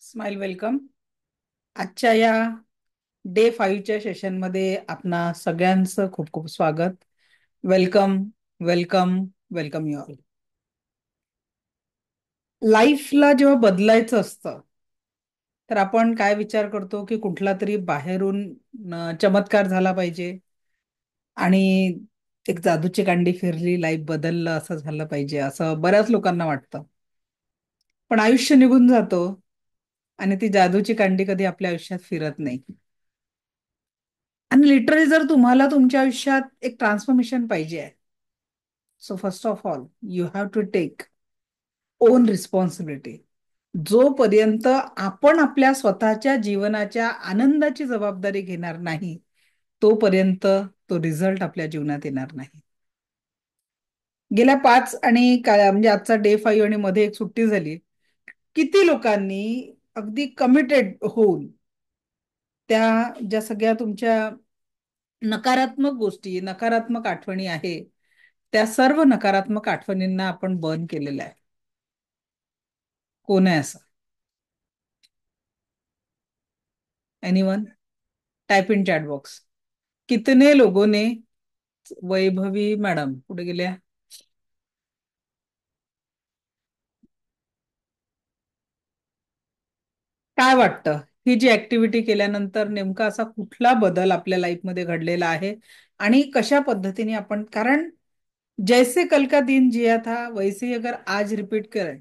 Smile welcome. आजच्या या day 5च्या सेशनमध्ये आपणा सगळ्यांचं खूप खूप स्वागत. Welcome, welcome, welcome you all. लाईफला जेव्हा बदलायचं असतं तर आपण काय विचार करतो की कुठला तरी बाहेरून चमत्कार झाला पाहिजे आणि एक जादूची कांडी फिरली, लाईफ बदललं, असं झालं पाहिजे असं बऱ्याच लोकांना वाटतं. पण आयुष्य निघून जातो आणि ती जादूची कांडी कधी आपल्या आयुष्यात फिरत नाही. आणि लिटरली जर तुम्हाला तुमच्या आयुष्यात एक ट्रान्सफॉर्मेशन पाहिजे आहे, so first of all you have to take own responsibility. जोपर्यंत आपण आपल्या स्वतःच्या जीवनाच्या आनंदाची जबाबदारी घेणार नाही, तोपर्यंत तो रिझल्ट आपल्या जीवनात येणार नाही. गेल्या 5 आणि म्हणजे आजचा डे 5 आणि मध्ये एक सुट्टी झाली. किती लोकांनी अगदी कमिटेड होऊन त्या ज्या सगळ्या तुमच्या नकारात्मक गोष्टी, नकारात्मक आठवणी आहे, त्या सर्व नकारात्मक आठवणींना आपण बर्न केलेलं आहे. कोण आहे असं? Anyone? Type in chat box. कितने लोगों ने? वैभवी मॅडम कुठे गेल्या? काय वाटतं, ही जी ऍक्टिव्हिटी केल्यानंतर नेमका असा कुठला बदल आपल्या लाईफमध्ये घडलेला आहे आणि कशा पद्धतीने आपण, कारण जैसे कल का दिन जिया था वैसे ही अगर आज रिपीट करें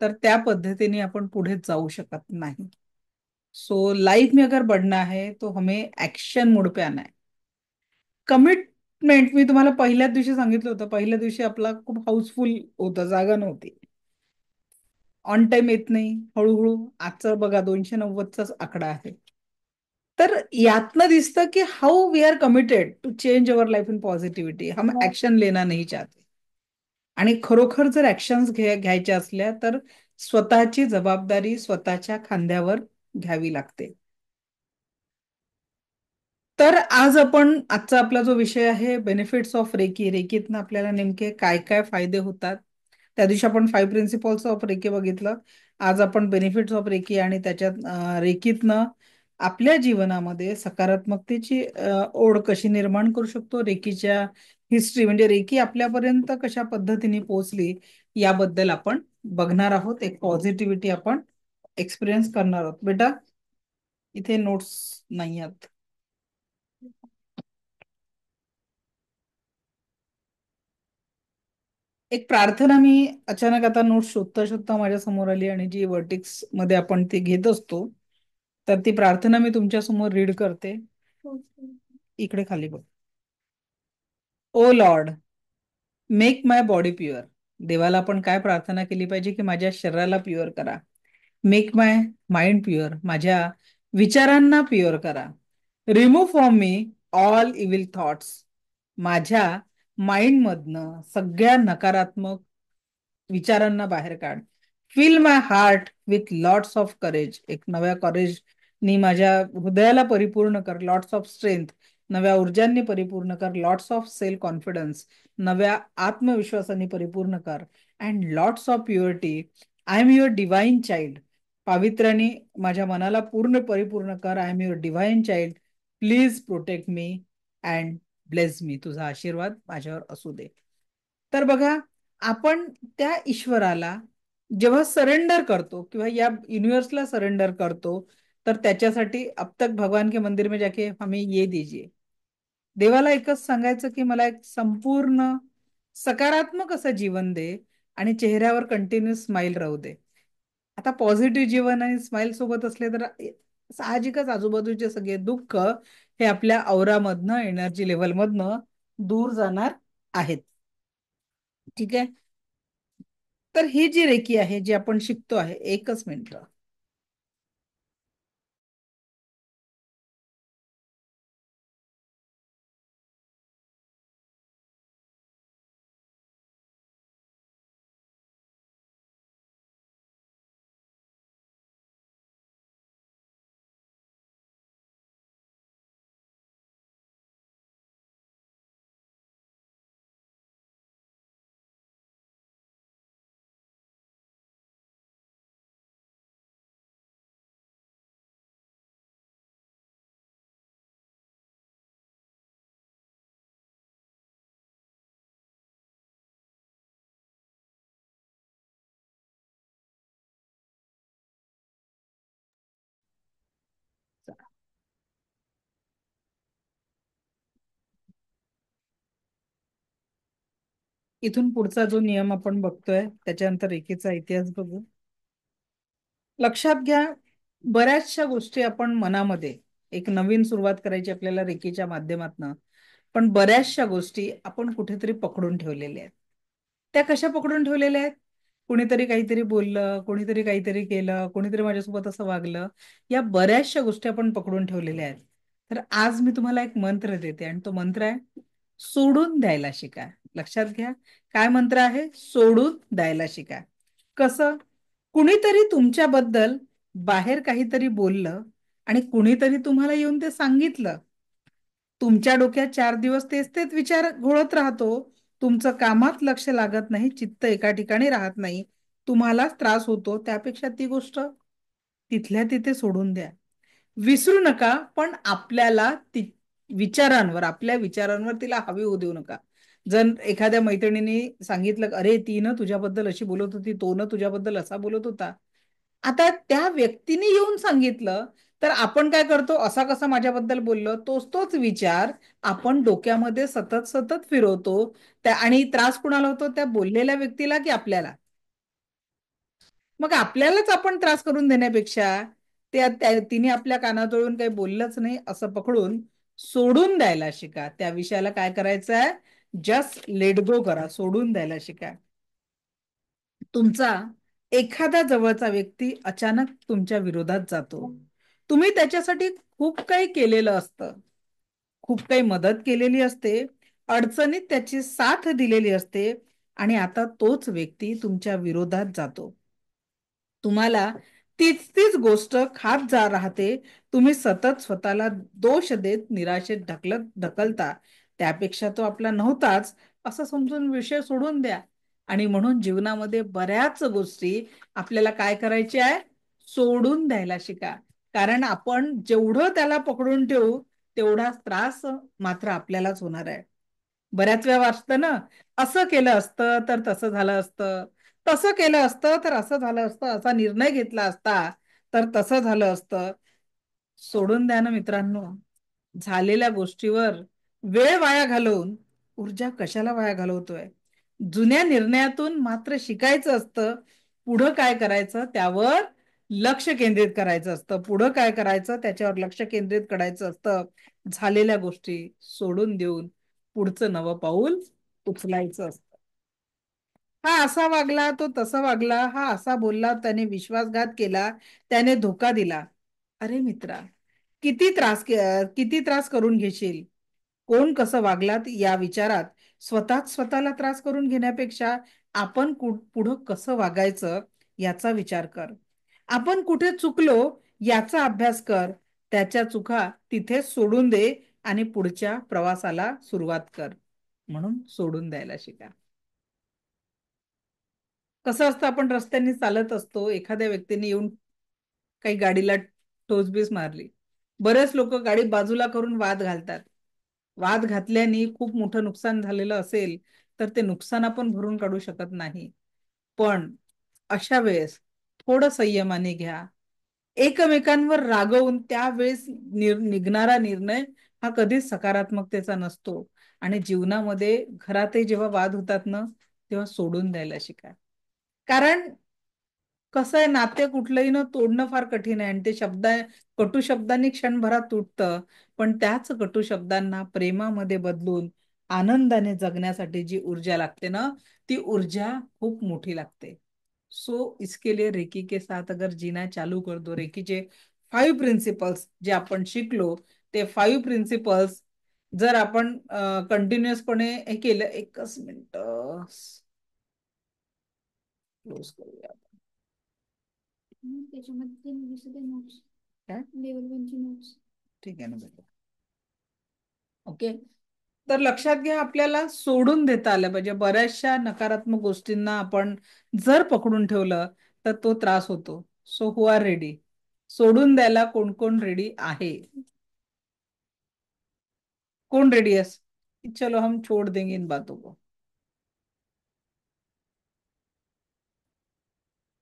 तर त्या पद्धतीने आपण पुढे जाऊ शकत नाही. सो लाइफ में अगर बढ़ना है तो हमें एक्शन मोड पे आना है. कमिटमेंट मी तुम्हाला पहिल्याच दिवशी सांगितलं होतं. पहिल्या दिवशी आपला खूप हाऊसफुल होता, जागा नव्हती. ऑन टाइम येत नाही, हळूहळू. आजचं बघा 290चाच आकडा आहे. तर यातनं दिसतं की how we are committed to change our life in positivity. हम ऍक्शन लेना नहीं चाहते. आणि खरोखर जर ऍक्शन्स घ्यायच्या असल्या तर स्वतःची जबाबदारी स्वतःच्या खांद्यावर घ्यावी लागते. तर आज आपण, आजचा आपला जो विषय आहे बेनिफिट्स ऑफ रेकी, रेकीतनं आपल्याला नेमके काय काय फायदे होतात. त्या दिवशी आपण 5 प्रिन्सिपल्स ऑफ रेकी बघितलं. आज आपण बेनिफिट्स ऑफ रेकी आणि त्याच्यात रेकीतनं आपल्या जीवनामध्ये सकारात्मकतेची ओढ कशी निर्माण करू शकतो, रेकीच्या हिस्ट्री म्हणजे रेकी आपल्यापर्यंत कशा पद्धतीने पोहोचली याबद्दल आपण बघणार आहोत. एक पॉझिटिव्हिटी आपण एक्सपिरियन्स करणार आहोत. बेटा, इथे नोट्स नाही आहेत. एक प्रार्थना मी अचानक आता नोट शोधता शोधता माझ्या समोर आली आणि जी वर्टिक्स मध्ये आपण ती घेत असतो, तर ती प्रार्थना मी तुमच्या समोर रीड करते. इकडे खाली बघ. ओ लॉर्ड, मेक माय बॉडी प्युअर. देवाला आपण काय प्रार्थना केली पाहिजे की माझ्या शरीराला प्युअर करा. मेक माय माइंड प्युअर, माझ्या विचारांना प्युअर करा. Remove from me all evil thoughts, माझ्या माइंड मधनं सगळ्या नकारात्मक विचारांना बाहेर काढ. Fill my heart with lots of courage, एक नव्या करेजनी माझ्या हृदयाला परिपूर्ण कर. लॉट्स ऑफ स्ट्रेंथ, नव्या ऊर्जांनी परिपूर्ण कर. लॉट्स ऑफ सेल्फ कॉन्फिडन्स, नव्या आत्मविश्वासाने परिपूर्ण कर. And lots of purity, I am your divine child, पावित्र्याने माझ्या मनाला पूर्ण परिपूर्ण कर. I am your divine child, please protect me and bless me, तुझा आशीर्वाद माझ्यावर असू दे. तर बघा, आपण त्या ईश्वराला जेव्हा सरेंडर करतो किंवा या युनिवर्सला सरेंडर करतो, तर त्याच्यासाठी अब तक भगवान के मंदिर में जाके हमें ये दीजिए. देवाला एकच सांगायचं की मला एक संपूर्ण सकारात्मक असं जीवन दे आणि चेहऱ्यावर कंटिन्यू स्माइल राहू दे. आता पॉझिटिव्ह जीवन आणि स्माइल सोबत असले तर साहजिकच आजूबाजूचे सगळे दुःख हे आपल्या औरामधनं, एनर्जी लेवलमधनं दूर जाणार आहेत. ठीक आहे. तर ही जी रेकी आहे, जी आपण शिकतो आहे, एकच मिनिट. इथून पुढचा जो नियम आपण बघतोय त्याच्यानंतर रेखेचा इतिहास बघू. लक्षात घ्या, बऱ्याचशा गोष्टी आपण मनामध्ये एक नवीन सुरुवात करायची आपल्याला रेकीच्या माध्यमातनं, पण बऱ्याचशा गोष्टी आपण कुठेतरी पकडून ठेवलेल्या आहेत. त्या कशा पकडून ठेवलेल्या आहेत? कुणीतरी काहीतरी बोललं, कोणीतरी काहीतरी केलं, कोणीतरी माझ्यासोबत असं वागलं, या बऱ्याचशा गोष्टी आपण पकडून ठेवलेल्या आहेत. तर आज मी तुम्हाला एक मंत्र देते आणि तो मंत्र आहे सोडून द्यायला शिका. लक्षात घ्या, काय मंत्र आहे? सोडून द्यायला शिका. कसं? कुणीतरी तुमच्याबद्दल बाहेर काहीतरी बोललं आणि कुणीतरी तुम्हाला येऊन ते सांगितलं. तुमच्या डोक्यात 4 दिवस तेच तेच विचार घोळत राहतो. तुमचं कामात लक्ष लागत नाही, चित्त एका ठिकाणी राहत नाही, तुम्हालाच त्रास होतो. त्यापेक्षा ती गोष्ट तिथल्या तिथे सोडून द्या. विसरू नका, पण आपल्याला विचारांवर, आपल्या विचारांवर तिला हवी होऊ देऊ नका. जर एखाद्या मैत्रिणीने सांगितलं, अरे ती ना तुझ्याबद्दल अशी बोलत होती, तो ना तुझ्याबद्दल असा बोलत होता, आता त्या व्यक्तीने येऊन सांगितलं, तर आपण काय करतो? असा कसा माझ्याबद्दल बोललं, तोच तोच विचार आपण डोक्यामध्ये सतत सतत फिरवतो. आणि त्रास कुणाला होतो? त्या बोललेल्या व्यक्तीला की आपल्याला? मग आपल्यालाच आपण त्रास करून देण्यापेक्षा तिने आपल्या कानाजवळून काही बोललंच नाही असं पकडून सोडून द्यायला शिका. त्या विषयाला काय करायचं आहे? जस्ट लेट गो करा, सोडून द्यायला शिका. तुमचा एखादा जवळचा व्यक्ती अचानक तुमच्या विरोधात जातो. तुम्ही त्याच्यासाठी खूप काही केलेलं असतं, खूप काही मदत केलेली असते, अडचणीत त्याची साथ दिलेली असते, आणि आता तोच व्यक्ती तुमच्या विरोधात जातो. तुम्हाला तीच तीच गोष्ट खात जा राहते. तुम्ही सतत स्वतःला दोष देत निराशेत ढकलता. त्यापेक्षा तो आपला नव्हताच असं समजून विषय सोडून द्या. आणि म्हणून जीवनामध्ये बऱ्याच गोष्टी आपल्याला काय करायची आहे? सोडून द्यायला शिका. कारण आपण जेवढं त्याला पकडून ठेवू तेवढा त्रास मात्र आपल्यालाच होणार आहे. बऱ्याच वेळा वाटतं ना, असं केलं असतं तर तसं झालं असतं, तसं केलं असतं तर असं झालं असतं, असा निर्णय घेतला असता तर तसं झालं असतं. सोडून द्या ना मित्रांनो. झालेल्या गोष्टीवर वेळ वाया घालवून ऊर्जा कशाला वाया घालवतोय? जुन्या निर्णयातून मात्र शिकायचं असतं. पुढं काय करायचं त्यावर लक्ष केंद्रित करायचं असतं. पुढं काय करायचं त्याच्यावर लक्ष केंद्रित करायचं असतं. झालेल्या गोष्टी सोडून देऊन पुढचं नवं पाऊल उचलायचं असतं. हा असा वागला, तो तसा वागला, हा असा बोलला, त्याने विश्वासघात केला, त्याने धोका दिला. अरे मित्रा, किती त्रास करून घेशील? कोण कसं वागलात या विचारात स्वतःच स्वतःला त्रास करून घेण्यापेक्षा आपण पुढं कसं वागायचं याचा विचार कर. आपण कुठे चुकलो याचा अभ्यास कर. त्याच्या चुका तिथेच सोडून दे आणि पुढच्या प्रवासाला सुरुवात कर. म्हणून सोडून द्यायला शिका. कसं असतं, आपण रस्त्याने चालत असतो, एखाद्या व्यक्तीने येऊन काही गाडीला ठोसबीस मारली. बरेच लोक गाडी बाजूला करून वाद घालतात. वाद घातल्याने खूप मोठं नुकसान झालेलं असेल तर ते नुकसान आपण भरून काढू शकत नाही. पण अशा वेळेस थोडं संयमाने घ्या. एकमेकांवर रागवून त्यावेळेस निघणारा निर्णय हा कधीच सकारात्मकतेचा नसतो. आणि जीवनामध्ये घरातही जेव्हा वाद होतात ना, तेव्हा सोडून द्यायला शिका. कारण कसं आहे, नाते कुठलंही न तोडणं फार कठीण आहे, आणि ते कटू शब्दांनी क्षणभरात तुटतं. पण त्याच कटू शब्दांना प्रेमामध्ये बदलून आनंदाने जगण्यासाठी जी ऊर्जा लागते ना, ती ऊर्जा खूप मोठी लागते. सो इसके लिए रेकी के साथ अगर जीना चालू कर दो, रेकीचे 5 प्रिन्सिपल्स जे आपण शिकलो, ते 5 प्रिन्सिपल्स जर आपण कंटिन्युअसपणे हे केलं. एकच मिनिट क्लोज करूया. त्याच्यामध्ये नोट्स काय लेवल 1ची नोट्स. ठीक आहे ना बेटा. ओके. तर लक्षात घ्या, आपल्याला सोडून देता आलं पाहिजे. बऱ्याचशा नकारात्मक गोष्टींना आपण जर पकडून ठेवलं तर तो त्रास होतो. So who are ready? सोडून द्यायला कोण कोण रेडी आहे? कौन रेडी है? चलो हम छोड़ देंगे इन बातों को.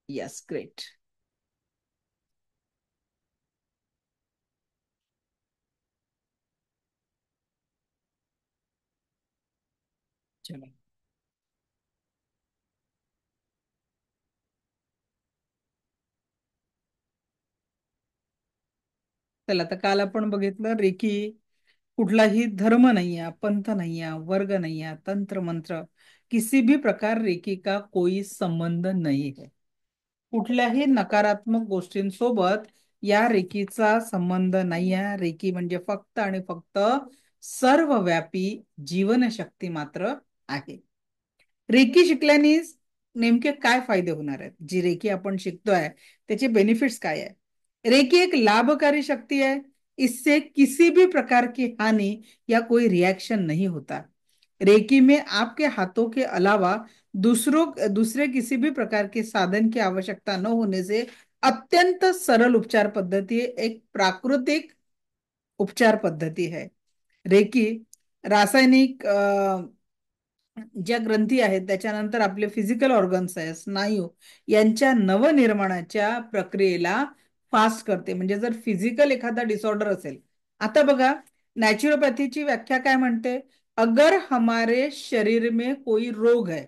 Yes, great. चलो. चला, तर काल आपण बघितलं रेकी कुठलाही धर्म नहीं है, पंथ नहीं है, वर्ग नहीं है, तंत्र मंत्र, किसी भी प्रकार रेकी का कोई संबंध नहीं है. कुठल्याही नकारात्मक गोष्टींसोबत या रेकीचा संबंध नाही आहे. रेकी म्हणजे फक्त आणि फक्त सर्वव्यापी जीवनशक्ती मात्र आहे. रेकी शिकल्याने नेमके काय फायदे होणार आहेत? जी रेकी आपण शिकतोय त्याचे बेनिफिट्स काय आहे? रेकी एक लाभकारी शक्ति है. इससे किसी भी प्रकार की हानि या कोई रिएक्शन नहीं होता. रेकी में आपके हाथों के अलावा दूसरे किसी भी प्रकार के साधन की आवश्यकता न होने से अत्यंत सरल उपचार पद्धति, एक प्राकृतिक उपचार पद्धति है. रेकी रासायनिक ज्या ग्रंथी आहेत, त्याच्यानंतर आपले फिजिकल ऑर्गन्स आहे, स्नायू यांच्या नवनिर्माणाच्या प्रक्रियेला फास्ट करते. म्हणजे जर फिजिकल एखादा डिसऑर्डर असेल, आता बघा नॅचरोपॅथीची व्याख्या काय म्हणते? अगर हमारे शरीर में कोई रोग है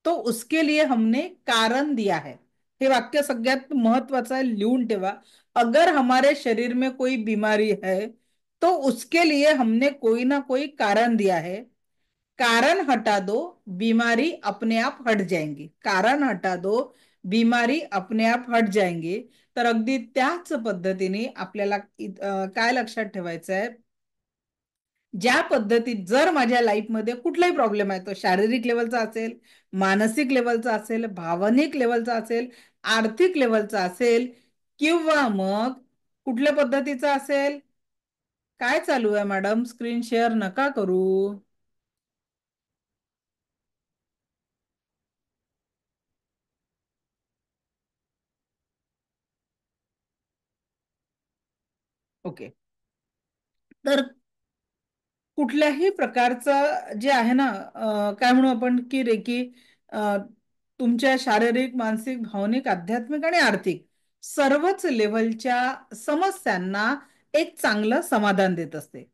तो उसके लिए हमने कारण दिया है. हे वाक्य सगळ्यात महत्वाचं आहे, लिहून ठेवा. अगर हमारे शरीर में कोई बीमारी है तो उसके लिए हमने कोई ना कोई कारण दिया है. कारण हटा दो, बीमारी अपने आप हट जाएंगी. कारण हटा दो, बीमारी अपने आप हट जाएंगी. तर अगदी त्याच पद्धतीने आपल्याला काय लक्षात ठेवायचं आहे? ज्या पद्धतीत जर माझ्या लाईफमध्ये कुठलाही प्रॉब्लेम आहे, तो शारीरिक लेवलचा असेल, मानसिक लेवलचा असेल, भावनिक लेवलचा असेल, आर्थिक लेवलचा असेल, किंवा मग कुठल्या पद्धतीचा असेल. काय चालू आहे मॅडम? स्क्रीन शेअर नका करू. ओके. तर कुठल्याही प्रकारचं जे आहे ना, काय म्हणू आपण की रेकी तुमच्या शारीरिक, मानसिक, भावनिक, आध्यात्मिक आणि आर्थिक सर्वच लेवलच्या समस्यांना एक चांगलं समाधान देत असते.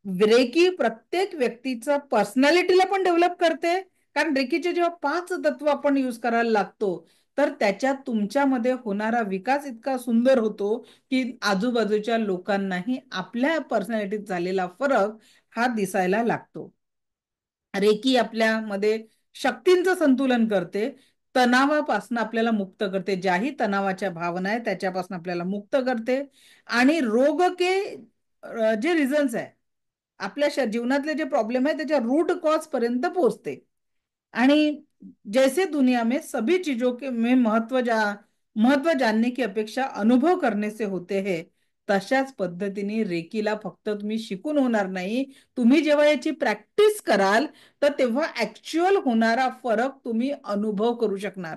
रेकी प्रत्येक व्यक्तीचं पर्सनॅलिटीला पण डेव्हलप करते. कारण रेकीचे जेव्हा 5 तत्व आपण यूज करायला लागतो, तर त्याच्यात तुमच्यामध्ये होणारा विकास इतका सुंदर होतो की आजूबाजूच्या लोकांनाही आपल्या पर्सनॅलिटीत झालेला फरक हा दिसायला लागतो. रेकी आपल्यामध्ये शक्तींचं संतुलन करते, तणावापासून आपल्याला मुक्त करते. ज्याही तणावाच्या भावना आहे त्याच्यापासून आपल्याला मुक्त करते आणि रोग के जे रिझन्स आहे, आपल्या जीवनातले जे प्रॉब्लेम आहे त्याच्या रूट कॉज पर्यंत पोहोचते. आणि जैसे दुनिया में सभी चीजों के में महत्व जानने की अपेक्षा अनुभव करने से होते हैं, तशाच पद्धतीने रेकीला फक्त तुम्ही शिकून होणार नाही. तुम्ही जेव्हा याची प्रॅक्टिस कराल तर तेव्हा ऍक्च्युअल होणारा फरक तुम्ही अनुभव करू शकणार.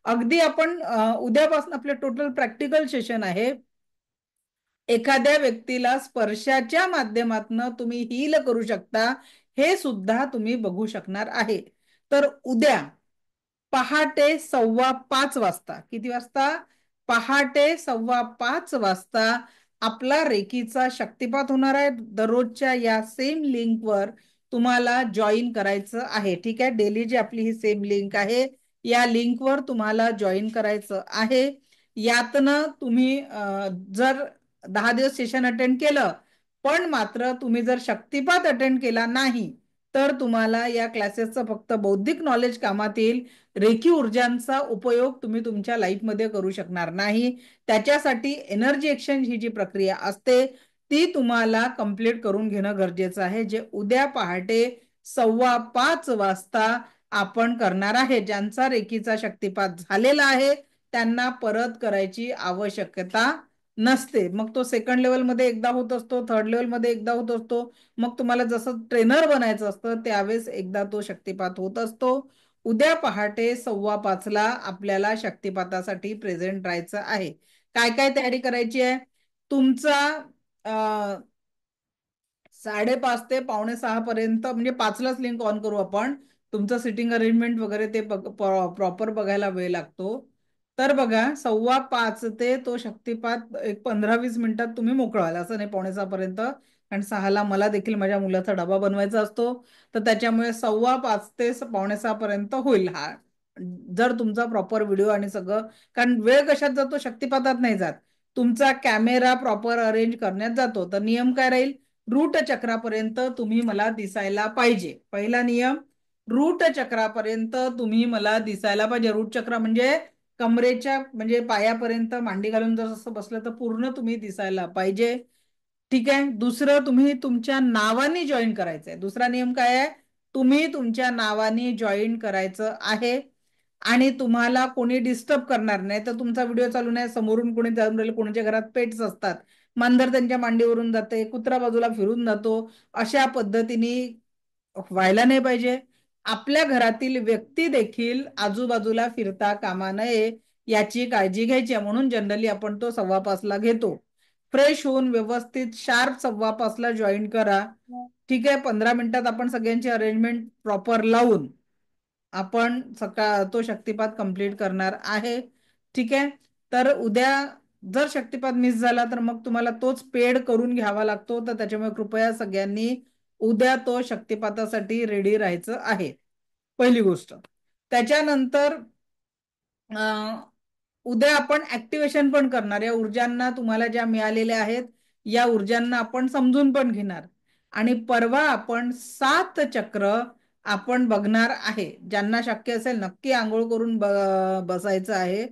अगदी आपण उद्यापासून आपले टोटल प्रॅक्टिकल सेशन आहे. एखाद्या व्यक्तीला स्पर्शाच्या माध्यमातून तुम्ही हील करू शकता, हे सुद्धा तुम्ही बघू शकणार आहे. तर उद्या पहाटे 4:15 वाजता, किती वाजता? पहाटे 4:15 वाजता आपला रेकीचा शक्तिपात होणार आहे. दररोजच्या या सेम लिंकवर तुम्हाला जॉईन करायचं आहे. ठीक आहे, डेली जी आपली ही सेम लिंक आहे, या लिंकवर तुम्हाला जॉईन करायचं आहे. यातनं तुम्ही जर 10 दिवस सेशन अटेंड केलं, पण मात्र तुम्ही जर शक्तिपात अटेंड केला नाही, तर तुम्हाला या क्लासेसचं फक्त बौद्धिक नॉलेज कामात येईल. रेखी ऊर्जांचा उपयोग तुम्ही तुमच्या लाईफमध्ये करू शकणार नाही. त्याच्यासाठी एनर्जी एक्सचेंज ही जी प्रक्रिया असते ती तुम्हाला कंप्लीट करून घेणं गरजेचं आहे, जे उद्या पहाटे 4:15 वाजता आपण करणार आहे. ज्यांचा रेकीचा शक्तिपात झालेला आहे त्यांना परत करायची आवश्यकता नसते. मग तो सेकंड लेवलमध्ये एकदा होत असतो, थर्ड लेवलमध्ये एकदा होत असतो. मग तुम्हाला जसं ट्रेनर बनायचं असतं त्यावेळेस एकदा तो शक्तिपात होत असतो. उद्या पहाटे 4:15ला आपल्याला शक्तिपातासाठी प्रेझेंट राहायचं आहे. काय काय तयारी करायची आहे? तुमचा 5:30 ते 5:45 पर्यंत, म्हणजे 5लाच लिंक ऑन करू आपण. तुमचं सिटिंग अरेंजमेंट वगैरे ते प्रॉपर बघायला वेळ लागतो. तर बघा, 5:15 ते तो शक्तिपात एक 15-20 मिनिटात तुम्ही मोकळा व्हाल, असं नाही 5:45 पर्यंत. कारण 6ला मला देखील माझ्या मुलाचा डबा बनवायचा असतो, तर त्याच्यामुळे 5:15 ते 5:45 पर्यंत होईल हा, जर तुमचा प्रॉपर व्हिडिओ आणि सगळं. कारण वेळ कशात जातो? शक्तिपातात नाही जात. तुमचा कॅमेरा प्रॉपर अरेंज करण्यात जातो. तर नियम काय राहील? रूट चक्रापर्यंत तुम्ही मला दिसायला पाहिजे. पहिला नियम, रूट चक्रापर्यंत तुम्ही मला दिसायला पाहिजे. रूट चक्र म्हणजे कमरेच्या म्हणजे पायापर्यंत मांडी घालून जर असं बसलं तर पूर्ण तुम्ही दिसायला पाहिजे. ठीक आहे. दुसरं, तुम्ही तुमच्या नावाने जॉईन करायचंय. दुसरा नियम काय आहे? तुम्ही तुमच्या नावाने जॉईन करायचं आहे आणि तुम्हाला कोणी डिस्टर्ब करणार नाही. तर तुमचा व्हिडिओ चालू नाही, समोरून कोणी जाऊन राहिलं, कोणाच्या घरात पेट्स असतात, मांजर त्यांच्या मांडीवरून जाते, कुत्रा बाजूला फिरून जातो, अशा पद्धतीने व्हायला नाही पाहिजे. आपल्या घरातील व्यक्ती देखील आजूबाजूला फिरता कामा नये याची काळजी घ्यायची आहे. म्हणून जनरली आपण तो 5:15ला घेतो. फ्रेश होऊन व्यवस्थित शार्प 5:15ला जॉईन करा. ठीक आहे. 15 मिनिटात आपण सगळ्यांची अरेंजमेंट प्रॉपर लावून आपण तो शक्तिपात कंप्लीट करणार आहे. ठीक आहे. तर उद्या जर शक्तिपात मिस झाला तर मग तुम्हाला तोच पेड करून घ्यावा लागतो. तर त्याच्यामुळे कृपया सगळ्यांनी उद्या तो शक्तिपातासाठी रेडी राहायचं आहे. पहिली गोष्ट. त्याच्यानंतर उद्या आपण ऍक्टिव्हेशन पण करणार. या ऊर्जांना तुम्हाला ज्या मिळालेल्या आहेत या ऊर्जांना आपण समजून पण घेणार. आणि परवा आपण 7 चक्र आपण बघणार आहे. ज्यांना शक्य असेल नक्की आंघोळ करून बसायचं आहे.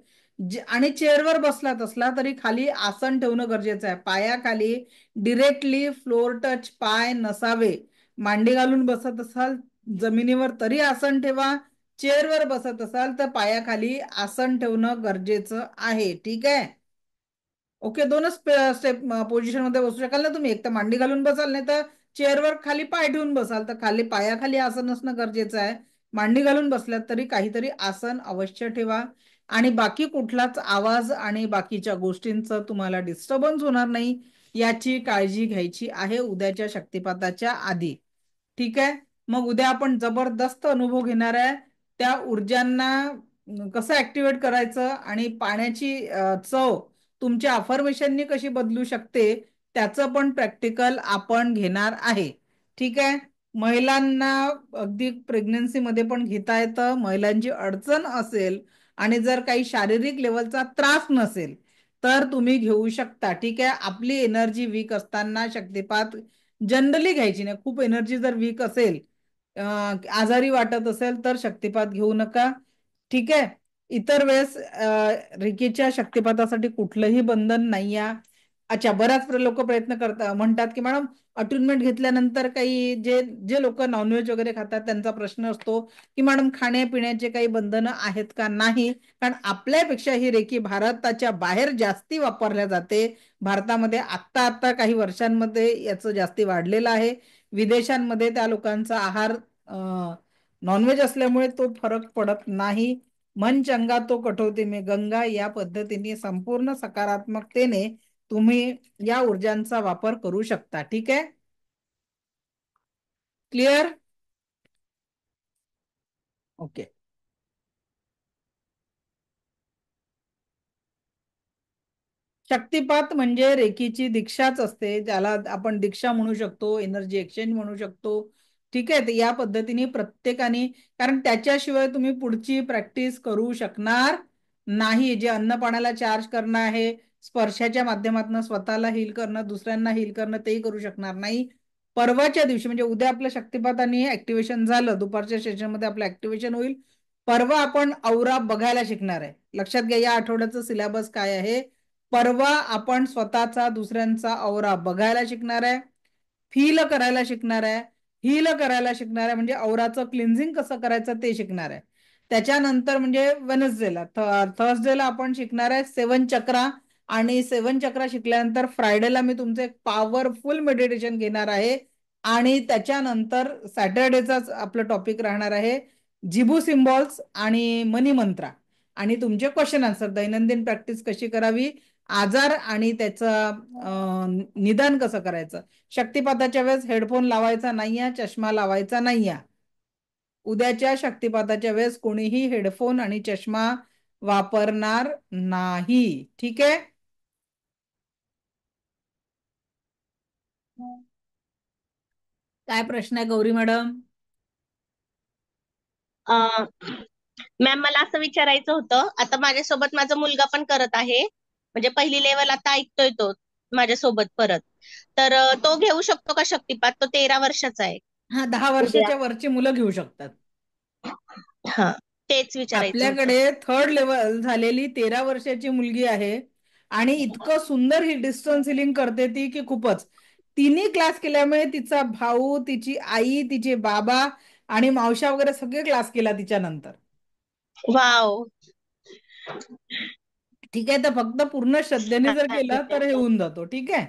आणि चेअरवर बसलात असला तरी खाली आसन ठेवणं गरजेचं आहे. पायाखाली डिरेक्टली फ्लोर टच पाय नसावे. मांडी घालून बसत असाल जमिनीवर तरी आसन ठेवा. चेअरवर बसत असाल तर पायाखाली आसन ठेवणं गरजेचं आहे. ठीक आहे. ओके. दोनच स्टेप पोझिशन मध्ये बसू शकाल ना तुम्ही. एक तर मांडी घालून बसाल, नाही तर चेअरवर खाली पाय ठेवून बसाल. तर खाली पायाखाली आसन असणं गरजेचं आहे. मांडी घालून बसल्यात तरी काहीतरी आसन अवश्य ठेवा. आणि बाकी कुठलाच आवाज आणि बाकीच्या गोष्टींचं तुम्हाला डिस्टर्बन्स होणार नाही याची काळजी घ्यायची आहे उद्याच्या शक्तिपाताच्या आधी. ठीक आहे. मग उद्या आपण जबरदस्त अनुभव घेणार आहे. त्या ऊर्जांना कसं ऍक्टिव्हेट करायचं आणि पाण्याची चव तुमच्या अफर्मेशननी कशी बदलू शकते त्याचं पण प्रॅक्टिकल आपण घेणार आहे. ठीक आहे. महिलांना अगदी प्रेग्नन्सी मध्ये पण घेता येतं. महिलांची अडचण असेल आणि जर काही शारीरिक लेवलचा त्रास नसेल तर तुम्ही घेऊ शकता. ठीक आहे. आपली एनर्जी वीक असताना शक्तिपात जनरली घ्यायची नाही. खूप एनर्जी जर वीक असेल, आजारी वाटत असेल तर शक्तिपात घेऊ नका. ठीक आहे. इतर वेळेस रिकीच्या शक्तिपातासाठी कुठलंही बंधन नाही आहे. अच्छा, बऱ्याच लोक प्रयत्न करतात, म्हणतात की मॅडम अटुनमेंट घेतल्यानंतर काही जे जे लोक नॉनव्हेज वगैरे खातात त्यांचा प्रश्न असतो की मॅडम खाण्यापिण्याचे काही बंधनं आहेत का? नाही. कारण आपल्यापेक्षा ही रेकी भारताच्या बाहेर जास्ती वापरल्या जाते. भारतामध्ये आत्ता आत्ता काही वर्षांमध्ये याचं जास्ती वाढलेलं आहे. विदेशांमध्ये त्या लोकांचा आहार नॉनव्हेज असल्यामुळे तो फरक पडत नाही. मन चंगा तो कठोती में गंगा या पद्धतीने संपूर्ण सकारात्मकतेने तुम्ही या ऊर्जांचा वापर करू शकता. ठीक आहे. क्लिअर? ओके. शक्तिपात म्हणजे रेकीची दीक्षाच असते. ज्याला आपण दीक्षा म्हणू शकतो, एनर्जी एक्सचेंज म्हणू शकतो. ठीक आहे. या पद्धतीने प्रत्येकाने, कारण त्याच्याशिवाय तुम्ही पुढची प्रॅक्टिस करू शकणार नाही. जे अन्नपाण्याला चार्ज करणं आहे, स्पर्शाच्या माध्यमातून स्वतःला हील करणं, दुसऱ्यांना हील करणं, तेही करू शकणार नाही. परवाच्या दिवशी म्हणजे उद्या आपलं शक्तिपाताने ऍक्टिव्हेशन झालं, दुपारच्या सेशनमध्ये आपलं ऍक्टिव्हेशन होईल. परवा आपण औरा बघायला शिकणार आहे. लक्षात घ्या, या आठवड्याचं सिलेबस काय आहे. परवा आपण स्वतःचा दुसऱ्यांचा औरा बघायला शिकणार आहे, फील करायला शिकणार आहे, हील करायला शिकणार आहे, म्हणजे औराचं क्लिन्झिंग कसं करायचं ते शिकणार आहे. त्याच्यानंतर म्हणजे वेनसडेला, थर्सडेला आपण शिकणार आहे 7 चक्रा. आणि 7 चक्रा शिकल्यानंतर फ्रायडेला मी तुमचं एक पॉवरफुल मेडिटेशन घेणार आहे. आणि त्याच्यानंतर सॅटर्डेचाच आपलं टॉपिक राहणार आहे जिबू सिम्बॉल्स आणि मनी मंत्रा. आणि तुमचे क्वेश्चन आन्सर, दैनंदिन प्रॅक्टिस कशी करावी, आजार आणि त्याचं निदान कसं करायचं. शक्तिपाताच्या वेळेस हेडफोन लावायचा नाहीये, चष्मा लावायचा नाहीये. उद्याच्या शक्तिपाताच्या वेळेस कोणीही हेडफोन आणि चष्मा वापरणार नाही. ठीक आहे. काय प्रश्न आहे गौरी मॅडम? मॅम मला असं विचारायचं होतं, आता माझ्यासोबत माझा मुलगा पण करत आहे. म्हणजे पहिली लेवल आता ऐकतोय तो माझ्यासोबत परत. तर तो घेऊ शकतो का शक्तिपात? तो 13 वर्षाचा आहे. हा, 10 उद्या. वर्षाच्या वरची मुलं घेऊ शकतात. हा, तेच विचारायचं होतं. आपल्याकडे थर्ड लेवल झालेली 13 वर्षाची मुलगी आहे आणि इतकं सुंदर ही डिस्टन्स हिलिंग करते ती की खूपच. तिन्ही क्लास केल्यामुळे तिचा भाऊ, तिची आई, तिचे बाबा आणि मावशा वगैरे सगळे क्लास केला तिच्या नंतर. वाव. ठीक आहे, तर फक्त पूर्ण श्रद्धेने जर केलं तर हे होऊन जातो. ठीक आहे.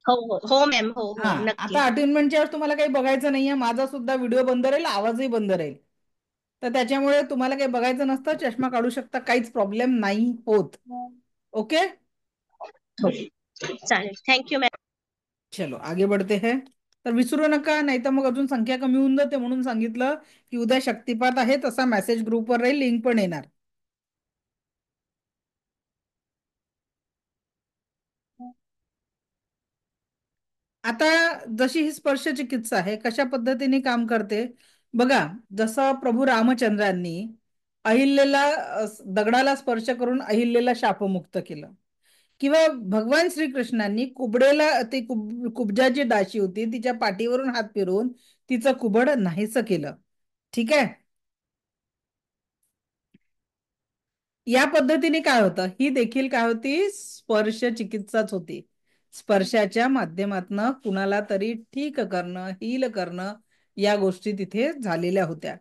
हो हो हो मॅम, हो हा, हो आता नक्की. अटेनमेंटच्या वेळेस तुम्हाला काही बघायचं नाहीये, माझा सुद्धा व्हिडिओ बंद राहील, आवाजही बंद राहील. तर त्याच्यामुळे तुम्हाला काही बघायचं नसतं, चष्मा काढू शकता, काहीच प्रॉब्लेम नाही होत. ओके. हो, चालेल. Thank you ma'am. चलो आगे बढ़ते हैं. तर विसरू नका, नाही तर मग अजून संख्या कमी होऊन जाते, म्हणून सांगितलं की उद्या शक्तिपात आहे, तसा मेसेज ग्रुपवर राहील, लिंक पण येणार. आता जशी ही स्पर्श चिकित्सा आहे कशा पद्धतीने काम करते बघा. जसं प्रभू रामचंद्रांनी अहिल्येला दगडाला स्पर्श करून अहिल्येला शापमुक्त केलं, किंवा भगवान श्रीकृष्णांनी कुबडेला, ती कुब्जाची दाशी होती तिच्या पाठीवरून हात फिरवून तिचं कुबड नाहीसं केलं. ठीक आहे. या पद्धतीने काय होतं, ही देखील काय होती, स्पर्श चिकित्साच होती. स्पर्शाच्या माध्यमातून कुणाला तरी ठीक करणं, हील करणं, या गोष्टी तिथे झालेल्या होत्या.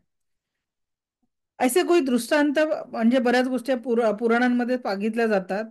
असे काही दृष्टांत म्हणजे बऱ्याच गोष्टी पुराणांमध्ये सांगितल्या जातात.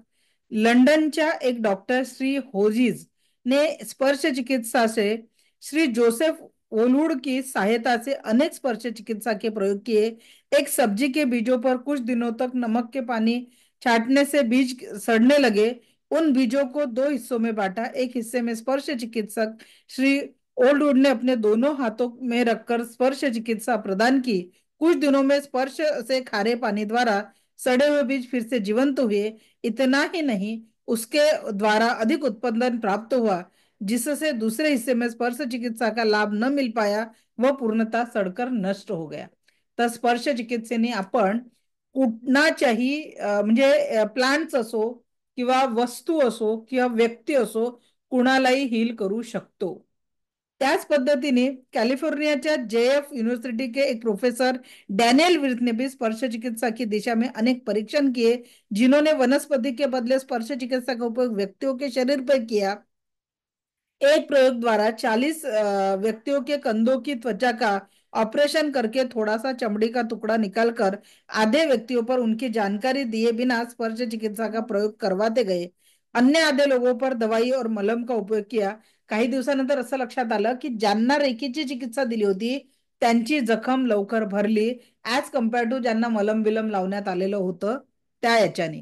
लंडनच्या एक डॉक्टर श्री होजीज ने स्पर्श चिकित्सा से श्री जोसेफ ओलवुड की सहायता से अनेक स्पर्श चिकित्सा के प्रयोग किए। एक सब्जी के बीजों पर कुछ दिनों तक नमक के पानी छाटने से बीज सड़ने लगे। उन बीजों को दो हिस्सों में बांटा। एक हिस्से में स्पर्श चिकित्सक श्री ओल्डवुड ने अपने दोनों हाथों में रखकर स्पर्श चिकित्सा प्रदान की। कुछ दिनों में स्पर्श से खारे पानी द्वारा सड़े हुए बीज फिर से जीवंत हुए। इतना ही नहीं, उसके द्वारा अधिक उत्पादन प्राप्त हुआ, जिससे दूसरे हिस्से में स्पर्श चिकित्सा का लाभ न मिल पाया, वह पूर्णतः सड़कर नष्ट हो गया. तर स्पर्श चिकित्सेने आपण कुठनाच्याही म्हणजे प्लांट्स असो किंवा वस्तू असो किंवा व्यक्ती असो, कुणालाही हील करू शकतो. त्याच पद्धतीने कैलिफोर्नियाच्या जेएफ यूनिवर्सिटी के एक प्रोफेसर डैनियल विर्थ ने भी स्पर्श चिकित्सा की दिशा में अनेक परीक्षण किए, जिन्होंने वनस्पति के बदले स्पर्श चिकित्सा का उपयोग व्यक्तियों के शरीर पर किया। एक प्रयोग द्वारा 40 व्यक्तियों के कंधों की त्वचा का ऑपरेशन करके थोड़ा सा चमड़ी का टुकड़ा निकालकर आधे व्यक्तियों पर उनकी जानकारी दिए बिना स्पर्श चिकित्सा का प्रयोग करवाते गए। अन्य आधे लोगों पर दवाई और मलम का उपयोग किया। काही दिवसानंतर असं लक्षात आलं की ज्यांना रेकीची चिकित्सा दिली होती त्यांची जखम लवकर भरली, ऍज कम्पेअर टू ज्यांना मलम बिलम लावण्यात आलेलं होतं त्या याच्याने.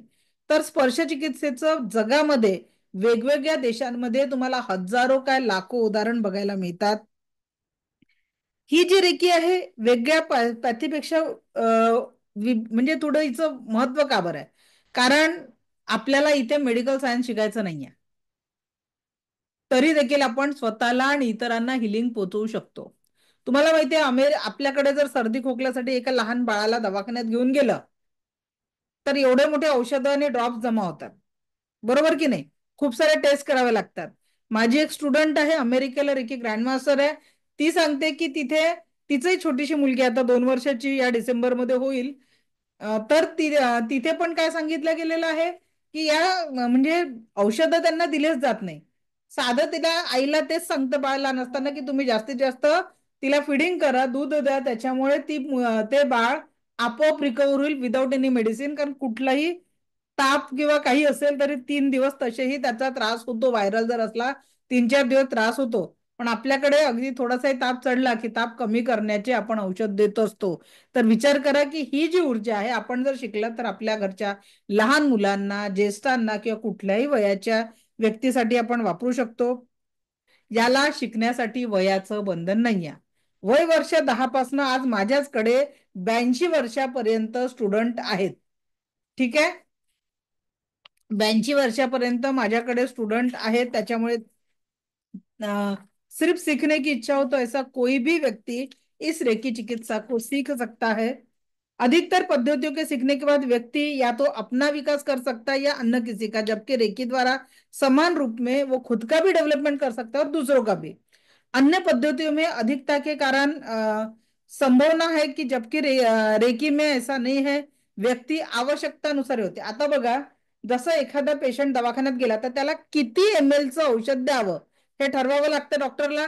तर स्पर्श चिकित्सेचं जगामध्ये वेगवेगळ्या देशांमध्ये तुम्हाला हजारो काय लाखो उदाहरण बघायला मिळतात. ही जी रेकी आहे वेगळ्या पॅथीपेक्षा म्हणजे थोडं हिचं महत्व का बरं आहे, कारण आपल्याला इथे मेडिकल सायन्स शिकायचं नाहीये, तरी देखील आपण स्वतःला आणि इतरांना हिलिंग पोहोचवू शकतो. तुम्हाला माहितीये, आपल्याकडे जर सर्दी खोकल्यासाठी एका लहान बाळाला दवाखान्यात घेऊन गेलं तर एवढे मोठे औषधं आणि ड्रॉप्स जमा होतात, बरोबर की नाही. खूप सारे टेस्ट करावे लागतात. माझी एक स्टुडंट आहे, अमेरिकेला रेकी ग्रँडमास्टर आहे. ती सांगते की तिथे तिचंही छोटीशी मुलगी आता 2 वर्षाची या डिसेंबरमध्ये होईल. तर तिथे पण काय सांगितलं गेलेलं आहे की या म्हणजे औषधं त्यांना दिलेच जात नाही. साधं तिला आईला तेच सांगतं बाळ लहान असताना की तुम्ही जास्तीत जास्त तिला फिडिंग करा, दूध द्या, त्याच्यामुळे ते बाळ आपोआप रिकवर होईल विदाऊट एनी मेडिसिन. कारण कुठलाही ताप किंवा काही असेल तरी 3 दिवस तसेही त्याचा त्रास होतो, व्हायरल जर असला 3-4 दिवस त्रास होतो. पण आपल्याकडे अगदी थोडासाही ताप चढला की ताप कमी करण्याचे आपण औषध देत असतो. तर विचार करा की ही जी ऊर्जा आहे आपण जर शिकलं तर आपल्या घरच्या लहान मुलांना, ज्येष्ठांना किंवा कुठल्याही वयाच्या व्यक्तीसाठी आपण वापरू शकतो. याला शिकण्यासाठी वयाचं बंधन नाहीये. वय वर्ष 10 पासून आज माझ्याचकडे 82 वर्षापर्यंत स्टुडंट आहेत. ठीक आहे. 82 वर्षापर्यंत माझ्याकडे स्टूडेंट आहेत. त्याच्यामुळे सिर्फ सीखने की इच्छा हो तो ऐसा कोई भी व्यक्ति इस रेकी चिकित्सा को सीख सकता है. अधिकतर पद्धतियों के सीखने के बाद व्यक्ति या तो अपना विकास कर सकता है या अन्य किसी का, जबकि रेकी द्वारा समान रूप में वो खुद का भी डेवलपमेंट कर सकता है और दूसरों का भी। अन्य पद्धतियों में अधिकता के कारण संभावना आहे की, जबकि रेकी में ऐसा नाही है, व्यक्ती आवश्यकतानुसार होते। आता बघा, जसं एखादा पेशंट दवाखान्यात गेला तर त्याला किती ml चं औषध द्यावं हे ठरवावं लागतं डॉक्टरला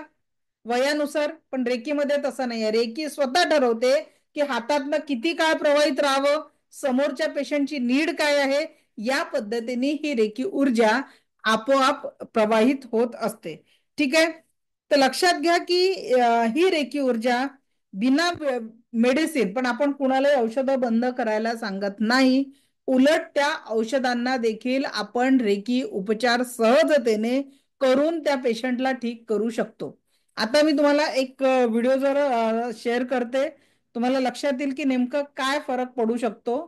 वयानुसार, पण रेकीमध्ये तसं नाहीये। रेकी स्वतः ठरवते की हातातनं किती काळ प्रवाहित राहावं, समोरच्या पेशंटची नीड काय आहे, या पद्धतीने ही रेकी ऊर्जा आपोआप प्रवाहित होत असते। ठीक आहे, तर लक्षात घ्या की ही रेकी ऊर्जा बिना मेडिसिन, पण आपण कुणालाही औषधं बंद करायला सांगत नाही, उलट त्या औषधांना देखील आपण रेकी उपचार सहजतेने करून त्या पेशंटला ठीक करू शकतो। आता मी तुम्हाला एक व्हिडिओ जर शेअर करते, तुम्हाला लक्षात येईल की नेमकं काय फरक पडू शकतो।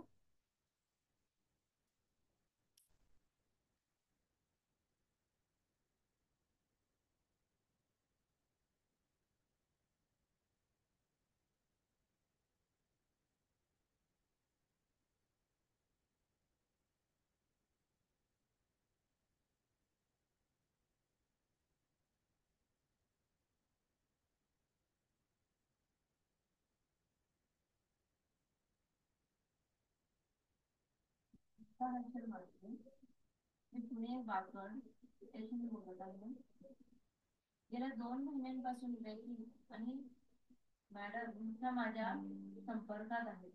मी पुणे वाकड येथून बोलत आहे। गेल्या 2 महिन्यांपासून रेकी आणि मॅडम माझ्या संपर्कात आहेत।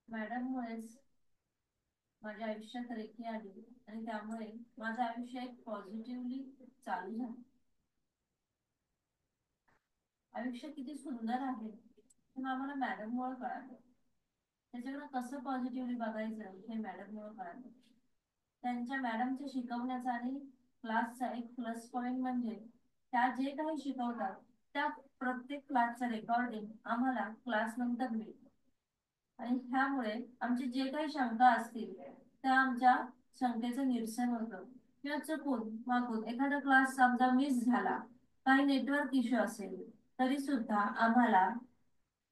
मॅडममुळेच माझ्या आयुष्यात रेकी आली आणि त्यामुळे माझं आयुष्य एक पॉझिटिव्हली चालू झालं। आयुष्य किती सुंदर आहे हे आम्हाला मॅडममुळे कळालं। त्याच्याकडे कसं पॉझिटिव्हली बघायचं हे मॅडममुळे कळालं। त्यांच्या मॅडमच्या शिकवण्याचा आणि क्लासचा एक प्लस पॉइंट म्हणजे त्या जे काही शिकवतात त्या प्रत्येक क्लासचं रेकॉर्डिंग आम्हाला क्लास नंतर मिळतं आणि त्यामुळे आमचे जे काही शंका असतील त्या आमच्या शंकेचं निरसन होतं। किंवा चुकून मागून एखादा क्लास आमचा मिस झाला, काही नेटवर्क इश्यू असेल तरी सुद्धा आम्हाला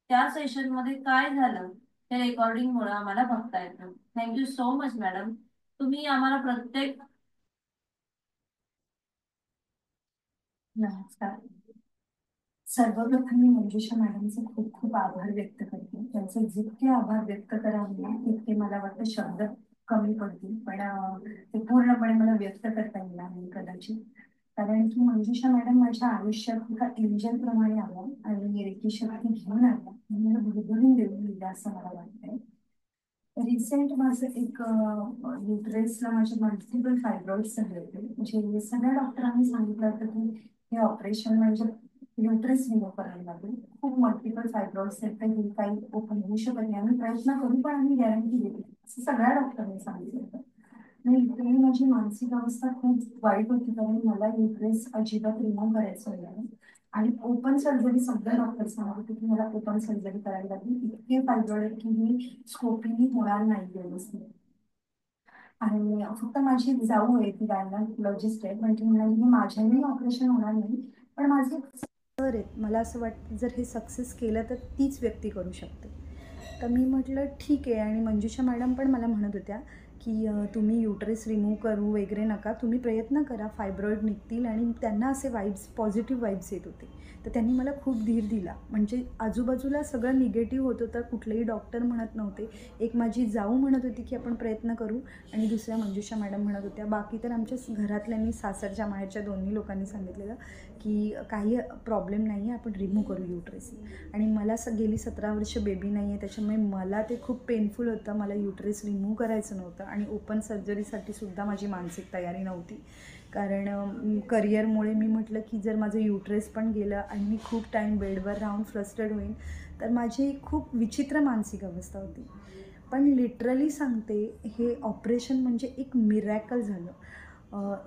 त्या सेशन मध्ये काय झालं हे रेकॉर्डिंग मुळे आम्हाला बघता येतं। थँक्यू सो मच मॅडम, तुम्ही आम्हाला प्रत्येक। नमस्कार। सर्वप्रथम मी मंजुषा मॅडमचे खूप खूप आभार व्यक्त करते। त्यांचे जितके आभार व्यक्त कराल ना तितके मला वाटतं शब्द कमी पडतील, पण ते पूर्णपणे मला व्यक्त करता येणार नाही कदाचित। कारण की मंजुषा मॅडम माझ्या आयुष्यात एका एंजल प्रमाणे आल्या आणि रेकी शक्ती घेऊन आल्या, मला भरभरून देऊन दिल्या असं मला वाटतंय। रिसेंट माझं एक युटरेसला माझे मल्टिपल फायब्रॉइड्स झाले होते, जे सगळ्या डॉक्टरांनी सांगितलं होतं की हे ऑपरेशन म्हणजे युटरेस रिमूव्ह करायला लागेल। खूप मल्टिपल फायब्रॉइड्स आहेत, काही काही ओपन होऊ शकत नाही, आम्ही प्रयत्न करू पण आम्ही गॅरंटी देतो असं सगळ्या डॉक्टरांनी सांगितलं होतं। आणि इथे माझी मानसिक अवस्था खूप वाईट होती, कारण मला युटरेस अजिबात रिमूव्ह करायचं नाही आणि ओपन सर्जरी सगळे डॉक्टर सांगत होते की मला ओपन सर्जरी करायला लागेल, इतके फायब्रॉइड की मी स्कोपीनी होणार नाही व्यवस्थित। आणि फक्त माझी जाऊ आहे ती गायनॉलॉजिस्ट आहे, पण ती म्हणाली की माझ्याने ऑपरेशन होणार नाही, पण माझे सर आहेत, मला असं वाटतं जर हे सक्सेस केलं तर तीच व्यक्ती करू शकते। तर मी म्हटलं ठीक आहे। आणि मंजुषा मॅडम पण मला म्हणत होत्या की तुम्ही युटरेस रिमूव्ह करू वगैरे नका, तुम्ही प्रयत्न करा, फायब्रॉइड निघतील। आणि त्यांना असे वाईब्स, पॉझिटिव्ह वाईब्स येत होते, तर त्यांनी मला खूप धीर दिला। म्हणजे आजूबाजूला सगळं निगेटिव्ह होत होतं, कुठलेही डॉक्टर म्हणत नव्हते। एक माझी जाऊ म्हणत होती की आपण प्रयत्न करू, आणि दुसऱ्या मंजुषा मॅडम म्हणत होत्या। बाकी तर आमच्या घरातल्यांनी, सासरच्या माहेरच्या दोन्ही लोकांनी सांगितलेलं की काही प्रॉब्लेम नाही आहे, आपण रिमूव्ह करू युटरेस। आणि मला गेली 17 वर्ष बेबी नाही आहे, त्याच्यामुळे मला ते खूप पेनफुल होतं, मला युटरेस रिमूव्ह करायचं नव्हतं आणि ओपन सर्जरीसाठी सुद्धा माझी मानसिक तयारी नव्हती। कारण करिअरमुळे मी म्हटलं की जर माझं युटरेस पण गेलं आणि मी खूप टाईम बेडवर राहून फ्रस्ट्रेट होईन तर माझी खूप विचित्र मानसिक अवस्था होती। पण लिटरली सांगते, हे ऑपरेशन म्हणजे एक मिरॅकल झालं।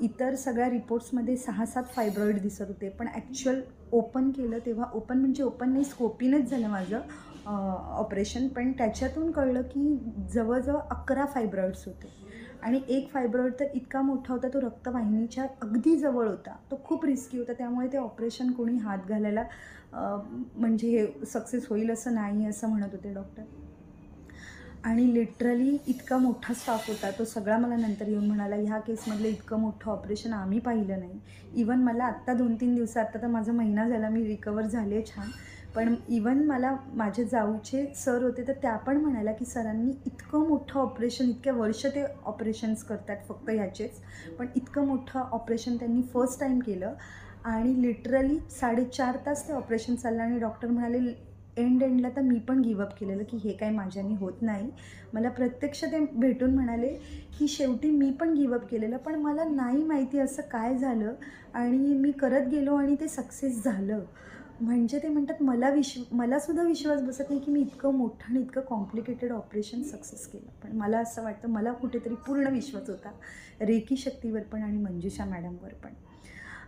इतर सगळ्या रिपोर्ट्समध्ये 6-7 फायब्रॉइड दिसत होते, पण ॲक्च्युअल ओपन केलं तेव्हा, ओपन म्हणजे ओपन नाही, स्कोपीनच झालं माझं ऑपरेशन, पण त्याच्यातून कळलं की जवळजवळ 11 फायब्रॉइड्स होते आणि एक फायब्रॉइड तर इतका मोठा होता, तो रक्तवाहिनीच्या अगदी जवळ होता. तो खूप रिस्की होता, त्यामुळे ते ऑपरेशन कोणी हात घालायला म्हणजे हे सक्सेस होईल असं नाही, असं म्हणत होते डॉक्टर. आणि लिटरली इतका मोठा स्टाफ होता, तो सगळा मला नंतर येऊन म्हणाला, ह्या केसमधलं इतकं मोठं ऑपरेशन आम्ही पाहिलं नाही. इवन मला आत्ता 2-3 दिवसात, आता तर माझा महिना झाला, मी रिकवर झाले छान. पण इवन मला माझे जाऊचे सर होते, तर त्या पण म्हणाल्या की सरांनी इतकं मोठं ऑपरेशन, इतक्या वर्ष ते ऑपरेशन्स करतात फक्त ह्याचेच, पण इतकं मोठं ऑपरेशन त्यांनी फर्स्ट टाईम केलं. आणि लिटरली 4.5 तास ते ऑपरेशन चाललं आणि डॉक्टर म्हणाले एंडला तर मी पण गिवअप केलेलं की हे काही माझ्याने होत नाही. मला प्रत्यक्ष ते भेटून म्हणाले की शेवटी मी पण गिवअप केलेलं, पण मला नाही माहिती असं काय झालं आणि मी करत गेलो आणि ते सक्सेस झालं. म्हणजे ते म्हणतात मला सुद्धा विश्वास बसत नाही की मी इतकं मोठं आणि इतकं कॉम्प्लिकेटेड ऑपरेशन सक्सेस केलं. पण मला असं वाटतं, मला कुठेतरी पूर्ण विश्वास होता रेकी शक्तीवर पण आणि मंजुषा मॅडमवर पण.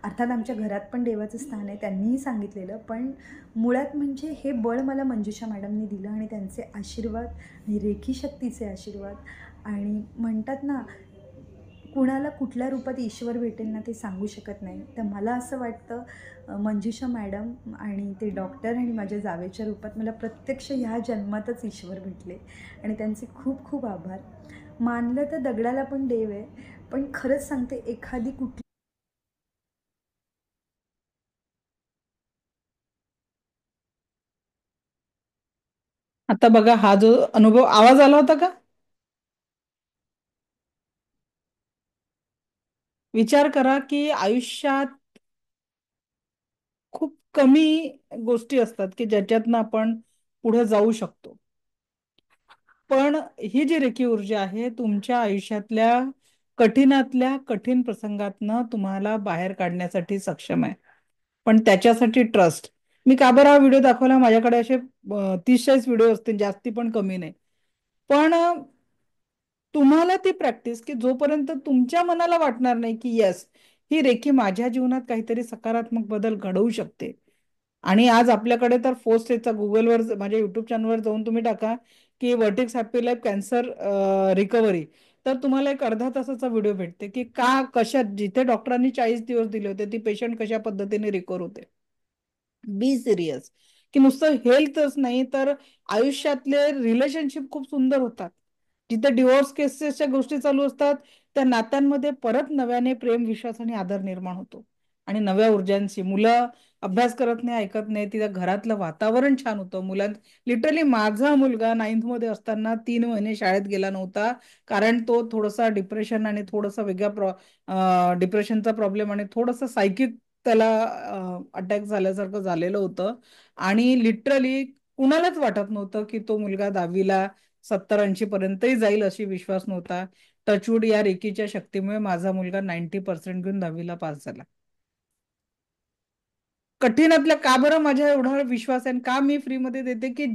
अर्थात आमच्या घरात पण देवाचं स्थान आहे, त्यांनीही सांगितलेलं, पण मुळात म्हणजे हे बळ मला मंजुषा मॅडमनी दिलं आणि त्यांचे आशीर्वाद आणि रेखी शक्तीचे आशीर्वाद. आणि म्हणतात ना, कुणाला कुठल्या रूपात ईश्वर भेटेल ना, ते सांगू शकत नाही. तर मला असं वाटतं मंजुषा मॅडम आणि ते डॉक्टर आणि माझ्या जावेच्या रूपात मला प्रत्यक्ष ह्या जन्मातच ईश्वर भेटले आणि त्यांचे खूप खूप आभार. मानलं तर दगडाला पण देव आहे, पण खरंच सांगते, एखादी कुठली आता बघा, हा जो अनुभव, आवाज आला होता का? विचार करा की आयुष्यात खूप कमी गोष्टी असतात की ज्याच्यातनं आपण पुढे जाऊ शकतो. पण ही जी रेखी ऊर्जा आहे, तुमच्या आयुष्यातल्या कठीणातल्या कठीण प्रसंगातनं तुम्हाला बाहेर काढण्यासाठी सक्षम आहे. पण त्याच्यासाठी ट्रस्ट. मी का बरं हा व्हिडिओ दाखवला? माझ्याकडे असे 30-40 व्हिडिओ असतील, जास्ती पण कमी नाही. पण तुम्हाला ती प्रॅक्टिस, की जोपर्यंत तुमच्या मनाला वाटणार नाही की येस, ही रेखी माझ्या जीवनात काहीतरी सकारात्मक बदल घडवू शकते. आणि आज आपल्याकडे तर फोर्स गुगलवर, माझ्या युट्यूब चॅनलवर जाऊन तुम्ही टाका की vertex happy life cancer recovery, तर तुम्हाला एक अर्धा तासाचा व्हिडिओ भेटते की का, कशात, जिथे डॉक्टरांनी 40 दिवस दिले होते, ती पेशंट कशा पद्धतीने रिकवर होते. Be serious. की नुसतं हेल्थच नाही, तर आयुष्यातले रिलेशनशिप खूप सुंदर होतात. जिथे डिवोर्स केसेसच्या गोष्टी चालू असतात, त्या नात्यांमध्ये परत नव्याने प्रेम, विश्वास आणि आदर निर्माण होतो. आणि नव्या ऊर्जांची, मुलं अभ्यास करत नाही, ऐकत नाही, तिथं घरातलं वातावरण छान होतं. लिटरली माझा मुलगा 9th मध्ये असताना 3 महिने शाळेत गेला नव्हता, कारण तो थोडासा डिप्रेशन आणि थोडासा डिप्रेशनचा प्रॉब्लेम आणि थोडंसं सायकिक त्याला अटॅक झाल्यासारखं झालेलं होतं. आणि लिटरली कुणालाच वाटत नव्हतं की तो मुलगा 10वीला 70-80 पर्यंतही जाईल, अशी विश्वास नव्हता. टचवूड, या रेकीच्या शक्तीमुळे माझा मुलगा 90% घेऊन 10वीला पास झाला. कठीणातल्या, का बरं माझ्या एवढा विश्वास आहे, का मी फ्रीमध्ये देते, की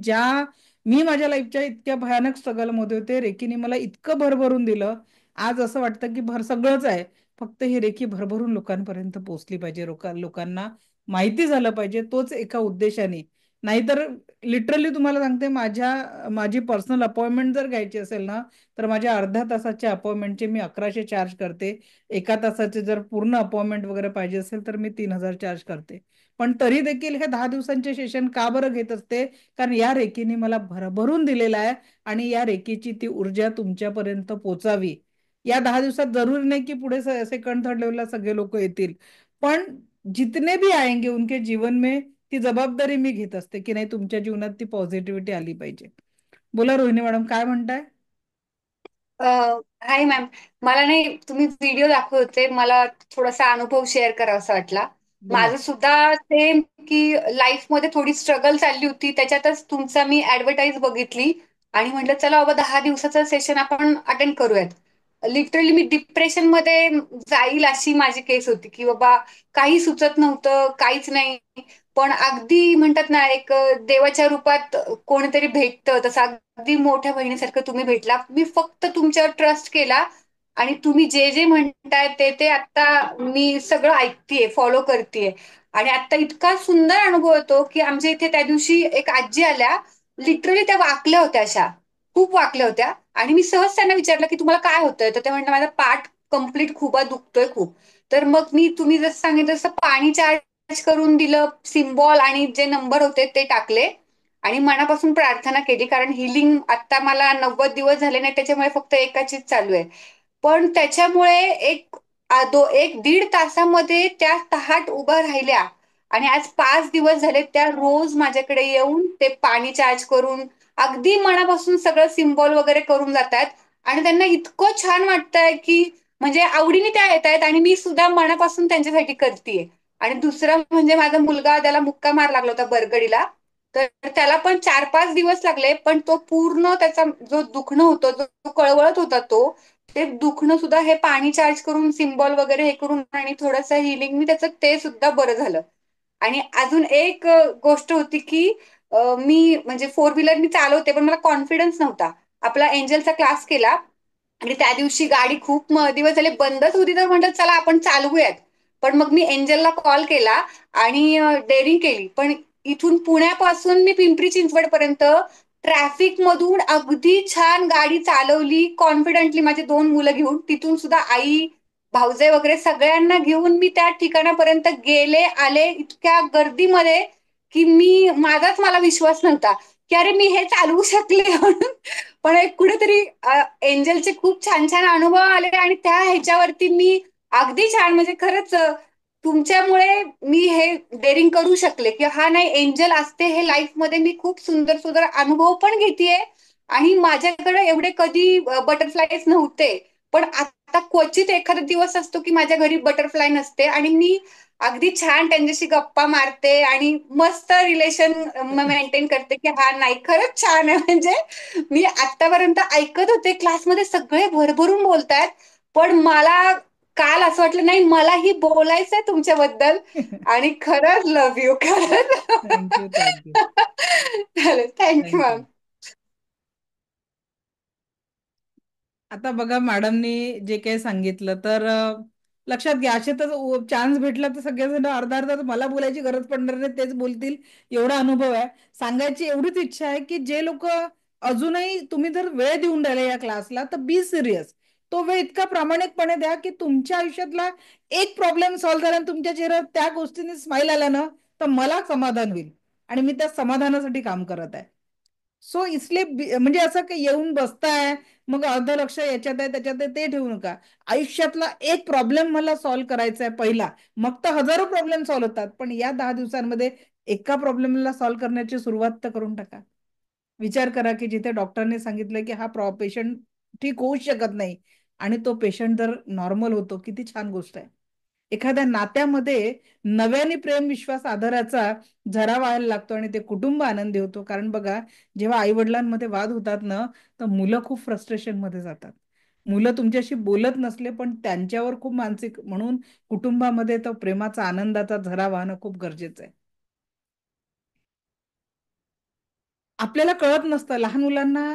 मी माझ्या लाईफच्या इतक्या भयानक स्ट्रगल मध्ये होते, रेकीने मला इतकं भरभरून दिलं. आज असं वाटतं की सगळंच आहे, फक्त ही रेकी भरभरून लोकांपर्यंत पोहोचली पाहिजे, लोकांना माहिती झालं पाहिजे, तोच एका उद्देशाने. नाहीतर लिटरली तुम्हाला सांगते, माझी पर्सनल अपॉइंटमेंट जर घ्यायची असेल ना, तर माझ्या अर्ध्या तासाच्या अपॉइंटमेंटचे मी 1100 चार्ज करते. एका तासाचे जर पूर्ण अपॉइंटमेंट वगैरे पाहिजे असेल तर मी 3000 चार्ज करते. पण तरी देखील हे 10 दिवसांचे सेशन का बरं घेत असते? कारण या रेकीने मला भरभरून दिलेला आहे आणि या रेकीची ती ऊर्जा तुमच्यापर्यंत पोचावी. या 10 दिवसात जरूरी नाही की पुढे सेकंड थर्ड लेवलला सगळे लोक येतील, पण जितने भी आएंगे उनके जीवन में ती जबाबदारी मी घेत असते की नाही, तुमच्या जीवनात ती पॉझिटिव्हिटी आली पाहिजे. बोला रोहिणी मॅडम, काय म्हणताय? हाय मॅम. मला नाही, तुम्ही व्हिडिओ दाखवत होते, मला थोडासा अनुभव शेअर करावासा वाटला. बोला. माझं सुद्धा सेम, की लाईफ मध्ये थोडी स्ट्रगल चालली होती, त्याच्यातच तुमचा मी ऍडव्हर्टाईज बघितली आणि म्हटलं चला बाबा 10 दिवसाचं सेशन आपण अटेंड करूयात. लिटरली मी डिप्रेशन मध्ये जाईल अशी माझी केस होती, की बाबा काही सुचत नव्हतं, काहीच नाही. पण अगदी म्हणतात ना, एक देवाच्या रूपात कोणीतरी भेटतं, तसं अगदी मोठ्या बहिणीसारखं तुम्ही भेटला. मी फक्त तुमच्यावर ट्रस्ट केला आणि तुम्ही जे जे म्हणताय ते ते आता मी सगळं ऐकतेय, फॉलो करतेय. आणि आता इतका सुंदर अनुभव येतो, की आमच्या इथे त्या दिवशी एक आजी आल्या, लिटरली त्या वाकल्या होत्या अशा. खूप वाकल्या होत्या. आणि मी सहज त्यांना विचारलं की तुम्हाला काय होतंय, तर ते म्हणलं माझा पाठ कम्प्लीट खूप दुखतोय खूप. तर मग मी तुम्ही जसं सांगितलं तसं पाणी चार्ज करून दिलं, सिम्बॉल आणि जे नंबर होते ते टाकले आणि मनापासून प्रार्थना केली, कारण हिलिंग आता मला 90 दिवस झाले नाही, त्याच्यामुळे फक्त एकाचीच चालू आहे. पण त्याच्यामुळे एक दीड तासामध्ये त्या तहाट उभ्या राहिल्या आणि आज 5 दिवस झाले त्या रोज माझ्याकडे येऊन ते पाणी चार्ज करून अगदी मनापासून सगळं सिम्बॉल वगैरे करून जात आहेत. आणि त्यांना इतकं छान वाटतंय की म्हणजे आवडीने त्या येत आहेत आणि मी सुद्धा मनापासून त्यांच्यासाठी करतेय. आणि दुसरं म्हणजे माझा मुलगा, त्याला मुक्का मार लागला होता बरगडीला, तर त्याला पण 4-5 दिवस लागले, पण तो पूर्ण त्याचा जो दुखणं होतं, जो कळवळत होता तो, ते दुखणं सुद्धा हे पाणी चार्ज करून सिम्बॉल वगैरे हे करून आणि थोडंसं हिलिंगनी त्याचं ते सुद्धा बरं झालं. आणि अजून एक गोष्ट होती की मी म्हणजे फोर व्हीलर मी चालवते पण मला कॉन्फिडन्स नव्हता. आपला एंजलचा क्लास केला आणि त्या दिवशी गाडी खूप दिवस झाले बंदच होती, तर म्हटलं चला आपण चालवूयात. पण मग मी एंजलला कॉल केला आणि डेअरिंग केली. पण इथून पुण्यापासून मी पिंपरी चिंचवड पर्यंत ट्रॅफिक मधून अगदी छान गाडी चालवली कॉन्फिडेंटली, माझे 2 मुलं घेऊन. तिथून सुद्धा आई, भाऊजे वगैरे सगळ्यांना घेऊन मी त्या ठिकाणापर्यंत गेले आले इतक्या गर्दीमध्ये की माझाच मला विश्वास नव्हता की अरे मी हे चालवू शकले म्हणून. पण एक कुठेतरी एंजलचे खूप छान छान अनुभव आले आणि त्या ह्याच्यावरती मी अगदी छान म्हणजे खरंच तुमच्यामुळे मी हे डेअरिंग करू शकले की हा नाही, एंजल असते हे लाईफ मध्ये मी खूप सुंदर सुंदर अनुभव पण घेतेय. आणि माझ्याकडे एवढे कधी बटरफ्लायच नव्हते, पण आता क्वचित एखादा दिवस असतो की माझ्या घरी बटरफ्लाय नसते आणि मी अगदी छान त्यांच्याशी गप्पा मारते आणि मस्त रिलेशन मेंटेन करते की हा नाही खरंच छान आहे. म्हणजे मी आतापर्यंत ऐकत होते क्लासमध्ये सगळे भरभरून बोलतायत, पण मला काल असं वाटलं नाही मलाही बोलायचंय तुमच्याबद्दल. आणि खरंच लव्ह यू खरंच. Thank you, thank you, thank you thank you. Ma'am. आता बघा मॅडमनी जे काही सांगितलं तर लक्षात घ्या, असे तर चान्स भेटला तर सगळेजण अर्धा अर्धा मला बोलायची गरज पडणार नाही, तेच बोलतील एवढा अनुभव आहे. सांगायची एवढीच इच्छा आहे की जे लोक अजूनही तुम्ही जर वेळ देऊन राहिले या क्लासला तर बी सिरियस. तो वेळ इतका प्रामाणिकपणे द्या की तुमच्या आयुष्यातला एक प्रॉब्लेम सॉल्व्ह झाला आणि तुमच्या चेहऱ्यावर त्या गोष्टीने स्माईल आला ना, तर मला समाधान होईल आणि मी त्या समाधानासाठी काम करत आहे. सो इसलिए म्हणजे असं काही येऊन बसताय मग अर्ध लक्ष याच्यात आहे त्याच्यात आहे ते ठेवू नका. आयुष्यातला एक प्रॉब्लेम मला सॉल्व्ह करायचा आहे पहिला, मग तर हजारो प्रॉब्लेम सॉल्व्ह होतात, पण या 10 दिवसांमध्ये एका प्रॉब्लेमला सॉल्व्ह करण्याची सुरुवात तर करून टाका. विचार करा की जिथे डॉक्टरने सांगितलं की हा पेशंट ठीक होऊ शकत नाही आणि तो पेशंट जर नॉर्मल होतो, किती छान गोष्ट आहे. एखाद्या नात्यामध्ये नव्याने प्रेम विश्वास आदराचा झरा व्हायला लागतो आणि ते कुटुंब आनंदी होतो. कारण बघा, जेव्हा आई वडिलांमध्ये वाद होतात ना, तर मुलं खूप फ्रस्ट्रेशन मध्ये जातात. मुलं तुमच्याशी बोलत नसले पण त्यांच्यावर खूप मानसिक, म्हणून कुटुंबामध्ये तो प्रेमाचा आनंदाचा झरा वाहणं खूप गरजेचं आहे. आपल्याला कळत नसतं लहान मुलांना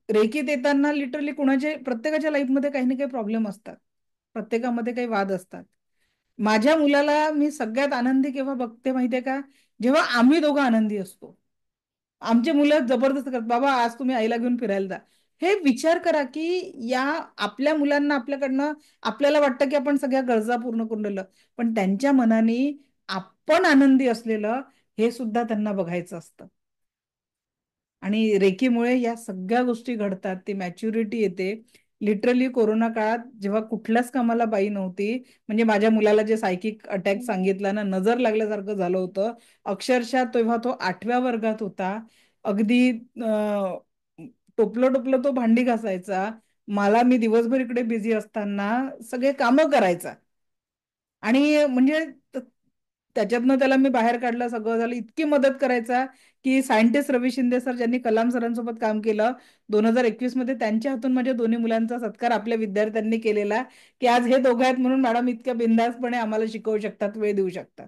रेकीत येताना लिटरली कुणाचे प्रत्येकाच्या लाईफमध्ये काही ना काही प्रॉब्लेम असतात, प्रत्येकामध्ये काही वाद असतात. माझ्या मुलाला मी सगळ्यात आनंदी केव्हा बघते माहितीये का, जेव्हा आम्ही दोघं आनंदी असतो. आमचे मुलं जबरदस्त करतात, बाबा आज तुम्ही आईला घेऊन फिरायला जा. हे विचार करा की या आपल्या मुलांना आपल्याकडनं आपल्याला वाटतं की आपण सगळ्या गरजा पूर्ण करून दिलं, पण त्यांच्या मनाने आपण आनंदी असलेलं हे सुद्धा त्यांना बघायचं असतं. आणि रेकीमुळे या सगळ्या गोष्टी घडतात, ती मॅच्युरिटी येते. लिटरली कोरोना काळात जेव्हा कुठल्याच कामाला बाई नव्हती, म्हणजे माझ्या मुलाला जे सायकिक अटॅक सांगितला ना, नजर लागल्यासारखं झालं होतं. अक्षरशः तेव्हा तो 8व्या वर्गात होता. अगदी टोपलं टोपलं तो भांडी घासायचा. मी दिवसभर इकडे बिझी असताना सगळे कामं करायचा. आणि म्हणजे त- त्याच्यातनं त्याला मी बाहेर काढलं, सगळं झालं, इतकी मदत करायचा की सायंटिस्ट रवी शिंदे सर ज्यांनी कलाम सरांसोबत काम केलं, 2021 मध्ये त्यांच्या हातून माझ्या दोन्ही मुलांचा सत्कार आपल्या विद्यार्थ्यांनी केलेला, की आज हे दोघं आहेत म्हणून मॅडम इतक्या बिंदासपणे आम्हाला शिकवू शकतात, वेळ देऊ शकतात.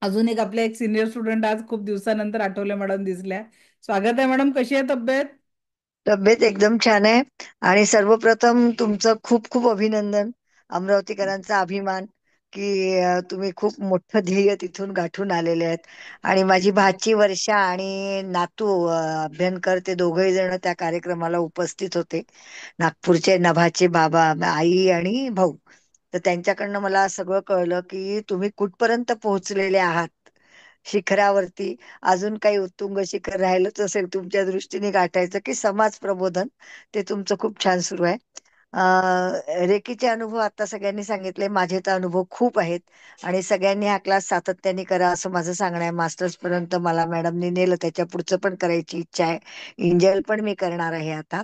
अजून एक आपल्या एक सिनियर स्टुडंट आज खूप दिवसानंतर आठवल्या मॅडम दिसल्या. स्वागत आहे मॅडम, कशी आहे तब्येत? तब्येत एकदम छान आहे. आणि सर्वप्रथम तुमचं खूप खूप अभिनंदन, अमरावतीकरांचा अभिमान. की तुम्ही खूप मोठं ध्येय तिथून गाठून आलेले आहेत. आणि माझी भाची वर्षा आणि नातू अभ्यंकर ते दोघही जण त्या कार्यक्रमाला उपस्थित होते. नागपूरचे नभाचे बाबा, आई आणि भाऊ. तर त्यांच्याकडनं मला सगळं कळलं की तुम्ही कुठपर्यंत पोहोचलेले आहात शिखरावरती. अजून काही उत्तुंग शिखर राहिलंच असेल तुमच्या दृष्टीने गाठायचं, की समाज प्रबोधन ते तुमचं खूप छान सुरू आहे. रेकीचे अनुभव आता सगळ्यांनी सांगितले, माझे तर अनुभव खूप आहेत. आणि सगळ्यांनी हा क्लास सातत्याने करा असं माझं सांगणं आहे. मास्टर्स पर्यंत मला मॅडमनी नेलं, त्याच्या पुढचं पण करायची इच्छा आहे. इंजल पण मी करणार आहे आता.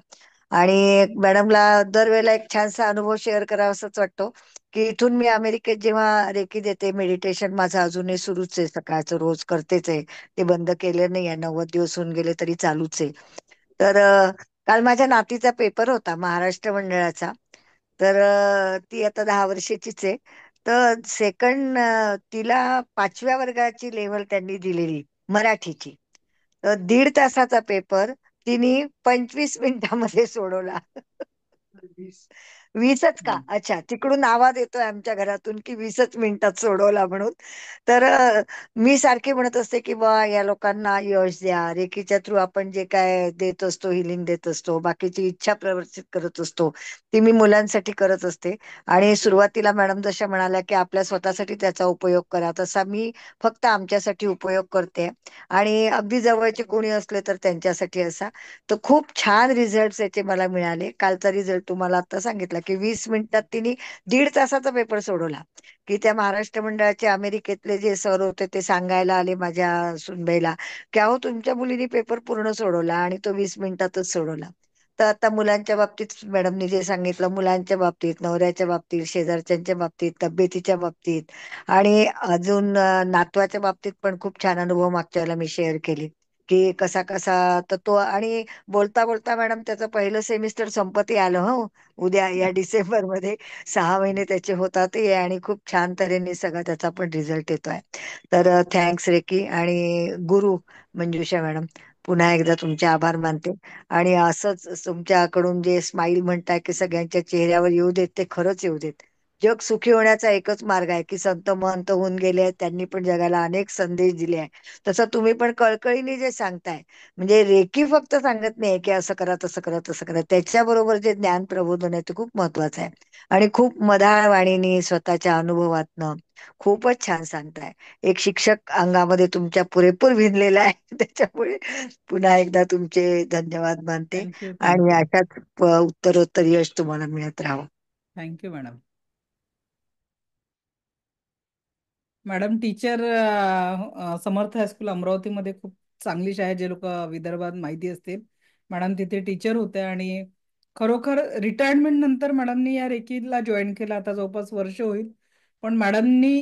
आणि मॅडमला दरवेळेला एक छानसा अनुभव शेअर करावासाच वाटतो, की इथून मी अमेरिकेत जेव्हा रेकी देते, मेडिटेशन माझं अजूनही सुरूच आहे, सकाळचं रोज करतेच आहे. ते बंद केलं नाही आहे, 90 दिवस होऊन गेले तरी चालूच आहे. तर काल माझ्या नातीचा पेपर होता महाराष्ट्र मंडळाचा. तर ती आता 10 वर्षाचीच आहे. तर सेकंड तिला 5व्या वर्गाची लेव्हल त्यांनी दिलेली मराठीची. तर 1.5 तासाचा पेपर तिने 25 मिनिटामध्ये सोडवला. 20च का? अच्छा, तिकडून आवाज येतोय आमच्या घरातून की 20च मिनिटात सोडवला म्हणून. तर मी सारखी म्हणत असते की बा या लोकांना यश द्या. रेकीच्या थ्रू आपण जे काय देत असतो, हिलिंग देत असतो, बाकीची इच्छा प्रवर्तित करत असतो, ती मी मुलांसाठी करत असते. आणि सुरुवातीला मॅडम जशा म्हणाल्या की आपल्या स्वतःसाठी त्याचा उपयोग करा, तसा मी फक्त आमच्यासाठी उपयोग करते. आणि अगदी जवळचे कोणी असले तर त्यांच्यासाठी असा. तर खूप छान रिझल्ट याचे मला मिळाले. कालचा रिझल्ट तुम्हाला आता सांगितला की 20 मिनिटात तिने 1.5 तासाचा पेपर सोडवला. की त्या महाराष्ट्र मंडळाचे अमेरिकेतले जे सर होते ते सांगायला आले माझ्या सुनबाईला की अहो तुमच्या मुलीने पेपर पूर्ण सोडवला आणि तो 20 मिनिटातच सोडवला. तर आता मुलांच्या बाबतीत मॅडमनी जे सांगितलं, मुलांच्या बाबतीत, नवऱ्याच्या बाबतीत, शेजारच्यांच्या बाबतीत, तब्येतीच्या बाबतीत आणि अजून नातवाच्या बाबतीत पण खूप छान अनुभव मागच्या वेळेला मी शेअर केली की कसा कसा. तर तो आणि बोलता बोलता मॅडम त्याचं पहिलं सेमिस्टर संपतही आलं हो. उद्या या डिसेंबरमध्ये 6 महिने त्याचे होतात आणि खूप छान तऱ्हेने सगळा त्याचा पण रिझल्ट येतोय. तर थँक्स रेकी आणि गुरु मंजुषा मॅडम. पुन्हा एकदा तुमचे आभार मानते. आणि असंच तुमच्याकडून जे स्माईल म्हणताय की सगळ्यांच्या चेहऱ्यावर येऊ देत, ते खरंच येऊ देत. जग सुखी होण्याचा एकच मार्ग आहे की संत महंत होऊन गेले आहेत, त्यांनी पण जगाला अनेक संदेश दिले आहे. तसं तुम्ही पण कळकळीने जे सांगताय, म्हणजे रेकी फक्त सांगत नाही की असं करा तसं करा तसं करा, त्याच्याबरोबर जे ज्ञान प्रबोधन आहे ते खूप महत्वाचं आहे. आणि खूप मधाळ वाणीने स्वतःच्या अनुभवातनं खूपच छान सांगताय. एक शिक्षक अंगामध्ये तुमच्या पुरेपूर भिनलेला आहे त्याच्यामुळे पुन्हा एकदा तुमचे धन्यवाद मानते. थँक्यू, आणि थँक्यू. अशाच उत्तरोत्तर यश तुम्हाला मिळत राहावं. Thank you madam. मॅडम टीचर समर्थ हायस्कूल अमरावतीमध्ये खूप चांगली शाळा आहे, जे लोक विदर्भात माहिती असतील. मॅडम तिथे टीचर होते आणि खरोखर रिटायरमेंट नंतर मॅडमनी या रेकीला जॉईन केलं, आता जवळपास वर्ष होईल. पण मॅडमनी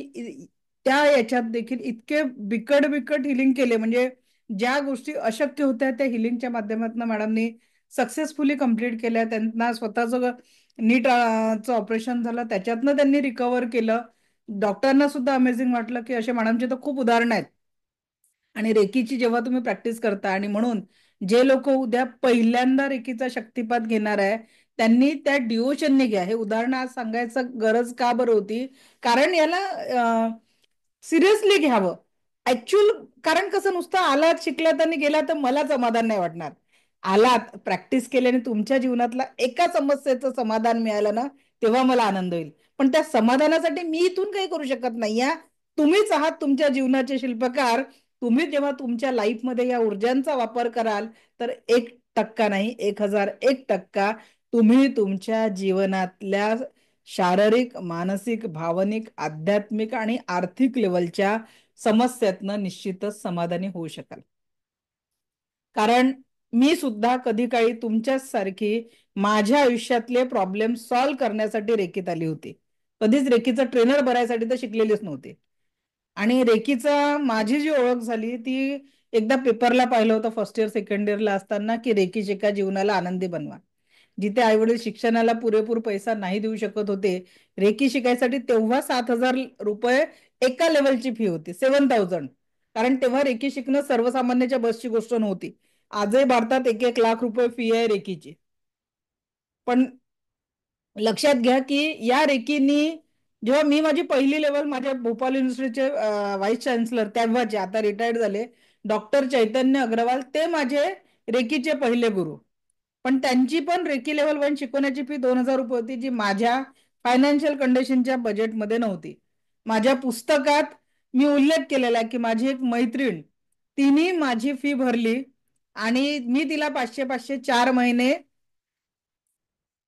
त्या याच्यात देखील इतके बिकट बिकट हिलिंग केले, म्हणजे ज्या गोष्टी अशक्य होत्या त्या हिलिंगच्या माध्यमातून मॅडमनी सक्सेसफुली कंप्लीट केल्या. त्यांना स्वतःचं नीटचं ऑपरेशन झालं, त्याच्यातनं त्यांनी रिकवर केलं. डॉक्टरांना सुद्धा अमेझिंग वाटलं की अशा मॅडमचे तर खूप उदाहरणं आहेत. आणि रेकीची जेव्हा तुम्ही प्रॅक्टिस करता, आणि म्हणून जे लोक उद्या पहिल्यांदा रेकीचा शक्तिपात घेणार आहे त्यांनी त्या डिओशनने घ्या. हे उदाहरण आज सांगायचं गरज का बरं होती, कारण याला सिरियसली घ्यावं. ऍक्च्युअल कारण कसं, नुसतं आलात शिकलात आणि गेला तर मला समाधान नाही वाटणार. आलात प्रॅक्टिस केल्याने तुमच्या जीवनातला एका समस्येचं समाधान मिळालं ना, तेव्हा मला आनंद होईल. पण त्या समाधानासाठी मी इथून काही करू शकत नाही. या तुम्हीच आहात तुमच्या जीवनाचे शिल्पकार. तुम्ही जेव्हा तुमच्या लाईफमध्ये या ऊर्जांचा वापर कराल तर 1% नाही, 1001% तुम्ही तुमच्या जीवनातल्या शारीरिक, मानसिक, भावनिक, आध्यात्मिक आणि आर्थिक लेवलच्या समस्यातनं निश्चितच समाधानी होऊ शकाल. कारण मी सुद्धा कधी काळी तुमच्याच सारखी माझ्या आयुष्यातले प्रॉब्लेम सॉल्व्ह करण्यासाठी रेकीत आली होती. कधीच रेकीचा ट्रेनर बनायसाठी तर शिकलेलीच नव्हते. आणि रेकीचा माझी जी ओळख झाली ती एकदा पेपरला पाहिलं होतं फर्स्ट इयर सेकंड इयरला असताना, की रेकी शिका, जीवनाला आनंदी बनवा. जिथे आईवडील शिक्षणाला पुरेपूर पैसा नाही देऊ शकत होते, रेकी शिकायसाठी तेव्हा 7,000 रुपये एका लेवलची फी होती, 7,000. कारण तेव्हा रेकी शिकणं सर्वसामान्याच्या बसची गोष्ट नव्हती. आजही भारतात 1-1 लाख रुपये फी आहे रेकीची. पण लक्षात घ्या की या रेकीनी जेव्हा मी माझी पहिली लेवल माझ्या भोपाल युनिव्हर्सिटीचे व्हाईस चान्सलर तेव्हाचे, आता रिटायर्ड झाले, डॉक्टर चैतन्य अग्रवाल, ते माझे रेकीचे पहिले गुरु. पण त्यांची पण रेकी लेवल 1 शिकवण्याची फी 2,000 रुपये होती, जी माझ्या फायनान्शियल कंडिशनच्या बजेटमध्ये नव्हती. माझ्या पुस्तकात मी उल्लेख केलेला आहे की माझी एक मैत्रीण, तिने माझी फी भरली आणि मी तिला 500-500 4 महिने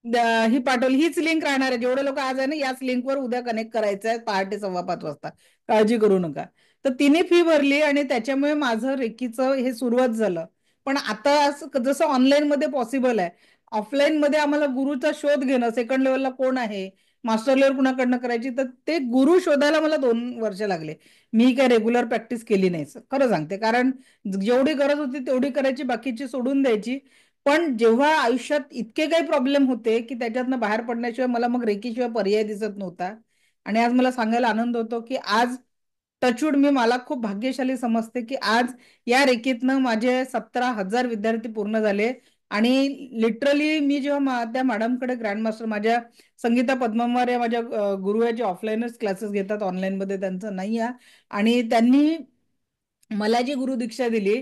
ही पाठवली. हीच लिंक राहणार आहे, जेवढे लोक आज आहे ना याच लिंकवर उद्या कनेक्ट करायचं आहे पहाटे 5:15 वाजता, काळजी करू नका. तर तिने फी भरली आणि त्याच्यामुळे माझं रेकीचं हे सुरुवात झालं. पण आता जसं ऑनलाईन मध्ये पॉसिबल आहे, ऑफलाईन मध्ये आम्हाला गुरुचा शोध घेणं, सेकंड लेवलला कोण आहे, मास्टर लेवल कुणाकडनं करायची, तर ते गुरु शोधायला मला 2 वर्ष लागले. मी काय रेग्युलर प्रॅक्टिस केली नाही, खरं सांगते, कारण जेवढी गरज होती तेवढी करायची, बाकीची सोडून द्यायची. पण जेव्हा आयुष्यात इतके काही प्रॉब्लेम होते की त्याच्यातनं बाहेर पडण्याशिवाय मला मग रेकीशिवाय पर्याय दिसत नव्हता. आणि आज मला सांगायला आनंद होतो की आज टचवूड मी मला खूप भाग्यशाली समजते की आज या रेकीतनं माझे 17,000 विद्यार्थी पूर्ण झाले. आणि लिटरली मी जेव्हा त्या मॅडमकडे ग्रँडमास्टर माझ्या संगीता पद्मवार या माझ्या गुरु आहे, जे ऑफलाईनच क्लासेस घेतात, ऑनलाईन मध्ये त्यांचं नाही आहे. आणि त्यांनी मला जी गुरु दीक्षा दिली,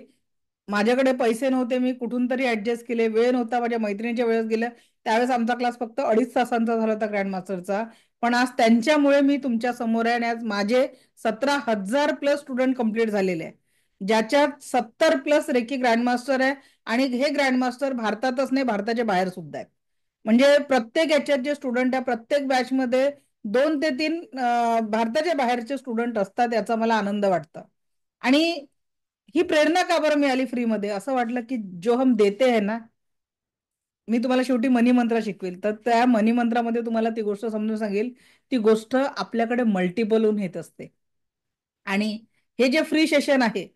माझ्याकडे पैसे नव्हते, मी कुठून तरी ऍडजस्ट केले, वेळ नव्हता, माझ्या मैत्रिणीच्या वेळेस गेल्या, त्यावेळेस आमचा क्लास फक्त 2.5 तासांचा झाला होता ग्रँडमास्टरचा. पण आज त्यांच्यामुळे मी तुमच्या समोर आहे आणि आज माझे 17,000+ स्टुडंट कंप्लीट झालेले आहे, ज्याच्यात 70+ रेकी ग्रँडमास्टर आहे. आणि हे ग्रँडमास्टर भारतातच नाही, भारताच्या बाहेर सुद्धा आहेत. म्हणजे प्रत्येक याच्यात जे स्टुडंट आहे, प्रत्येक बॅचमध्ये 2 ते 3 भारताच्या बाहेरचे स्टुडंट असतात, याचा मला आनंद वाटतं. आणि ही प्रेरणा का बरं मिळाली फ्रीमध्ये, असं वाटलं की जो हम देते है ना. मी तुम्हाला शेवटी मनी मंत्र शिकवेल, तर त्या मनी मंत्रामध्ये तुम्हाला ती गोष्ट समजून सांगेल. ती गोष्ट आपल्याकडे मल्टिपल होऊन येत असते. आणि हे जे फ्री सेशन आहे,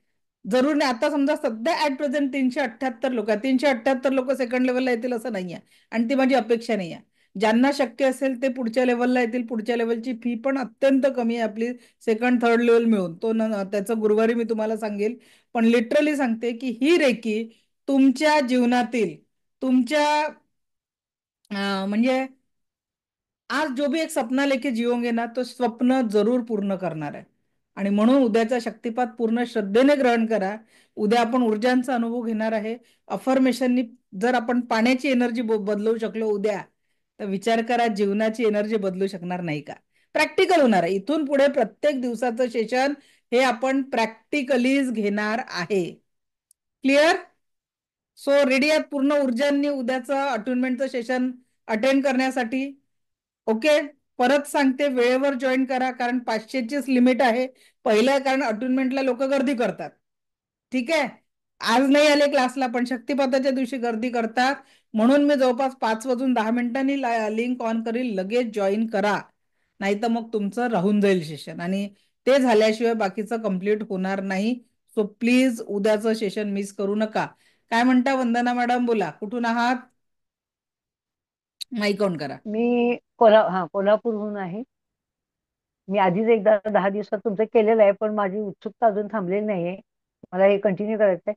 जरूर नाही, आता समजा सध्या ऍट प्रेझेंट 378 लोक आहेत, 378 लोक सेकंड लेवलला येतील असं नाही आहे, आणि ती माझी अपेक्षा नाही आहे. ज्यांना शक्य असेल ते पुढच्या लेवलला येतील. पुढच्या लेवलची फी पण अत्यंत कमी आहे आपली, सेकंड थर्ड लेवल मिळून, तो त्याचं गुरुवारी मी तुम्हाला सांगेल. पण लिटरली सांगते की ही रेकी तुमच्या जीवनातील, तुमच्या म्हणजे आज जो भी एक सपना लेके जिओगे ना, तो स्वप्न जरूर पूर्ण करणार आहे. आणि म्हणून उद्याचा शक्तिपात पूर्ण श्रद्धेने ग्रहण करा. उद्या आपण ऊर्जांचा अनुभव घेणार आहे. अफर्मेशननी जर आपण पाण्याची एनर्जी बदलवू शकलो उद्या, तर विचार करा जीवनाची एनर्जी बदलू शकणार नाही का. प्रॅक्टिकल होणार आहे इथून पुढे. प्रत्येक दिवसाचं सेशन हे आपण प्रॅक्टिकलीच घेणार आहे. क्लिअर? सो रेडी आहात पूर्ण ऊर्जांनी उद्याचं अटुनमेंटचं सेशन अटेंड करण्यासाठी? ओके. परत सांगते, वेळेवर जॉईन करा, कारण 500चीच लिमिट आहे. पहिलं कारण अटुनमेंटला लोक गर्दी करतात. ठीक आहे, आज नाही आले क्लासला पण शक्तिपाताच्या दिवशी गर्दी करतात. म्हणून मी जवळपास 5:10 लिंक ऑन करील, लगेच जॉईन करा. नाही तर मग तुमचं राहून जाईल सेशन, आणि ते झाल्याशिवाय बाकीचं कम्प्लीट होणार नाही. सो प्लीज उद्याचं सेशन मिस करू नका. काय म्हणता वंदना मॅडम, बोला, कुठून आहात? माईक ऑन करा. मी कोल्हापूरहून आहे. मी आधीच एकदा 10 दिवसात तुमचं केलेलं आहे, पण माझी उत्सुकता अजून थांबलेली नाहीये. मला हे कंटिन्यू करायचंय.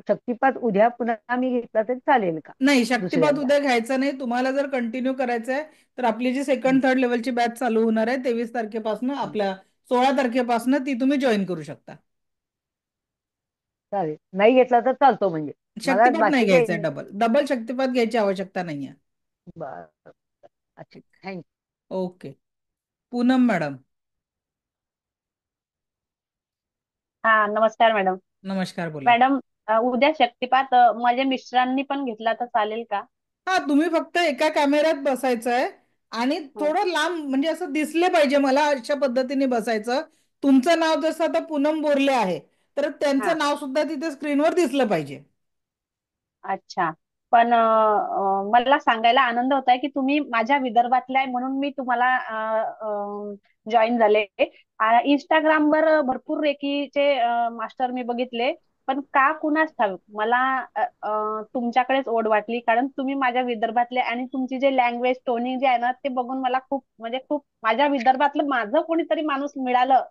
शक्तिपात उद्या पुन्हा मी घेतला तरी चालेल का नाही, शक्तिपात दुसऱ्यांदा? उद्या घ्यायचा नाही. तुम्हाला जर कंटिन्यू करायचं आहे तर आपली जी सेकंड थर्ड लेवलची बॅच चालू होणार आहे 23 तारखेपासून, आपल्या 16 तारखेपासून, ती तुम्ही जॉईन करू शकता. चालेल, नाही घेतला तर चालतो म्हणजे. मला शक्तिपात नाही बाकीचे घ्यायचा, डबल डबल शक्तिपात घ्यायची आवश्यकता नाहीये. बरं. अच्छा, थँक्यू. ओके. पूनम मॅडम. हा, नमस्कार मॅडम. नमस्कार, बोला. मॅडम, उद्या शक्तिपात माझ्या मिस्टरांनी पण घेतला तर चालेल का? हा, तुम्ही फक्त एका कॅमेऱ्यात बसायचं आहे आणि हं. थोडं लांब, म्हणजे असं दिसले पाहिजे मला, अशा पद्धतीने बसायचं. तुमचं नाव जसं आता पूनम बोरले आहे, तर हा, त्यांचं नाव सुद्धा तिथे स्क्रीनवर दिसलं पाहिजे. अच्छा. पण मला सांगायला आनंद होत आहे की तुम्ही माझ्या विदर्भातल्या आहे म्हणून मी तुम्हाला जॉईन झाले. इंस्टाग्रामवर भरपूर रेकीचे मास्टर मी बघितले, पण का कुणास ठाऊक मला तुमच्याकडेच ओढ वाटली, कारण तुम्ही माझ्या विदर्भातले आणि तुमची जे लँग्वेज टोनिंग जे आहे ना, ते बघून मला खूप म्हणजे खूप माझ्या विदर्भातलं माझं कोणीतरी माणूस मिळालं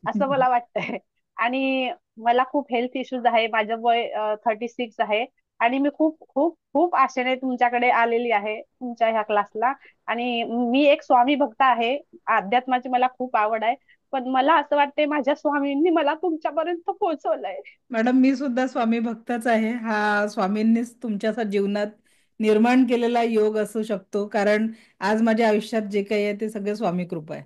असं मला वाटतंय. आणि मला खूप हेल्थ इश्यूज आहे. माझं वय 36 आहे. आणि मी खूप खूप खूप आशेने तुमच्याकडे आलेली आहे तुमच्या ह्या क्लासला. आणि मी एक स्वामी भक्त आहे. अध्यात्माची मला खूप आवड आहे. पण मला असं वाटतंय माझ्या स्वामींनी मला तुमच्यापर्यंत पोहोचवलंय. मॅडम मी सुद्धा स्वामी भक्तच आहे. हा स्वामींनीच तुमच्या जीवनात निर्माण केलेला योग असू शकतो, कारण आज माझ्या आयुष्यात जे काही आहे ते सगळे स्वामी कृपा आहे.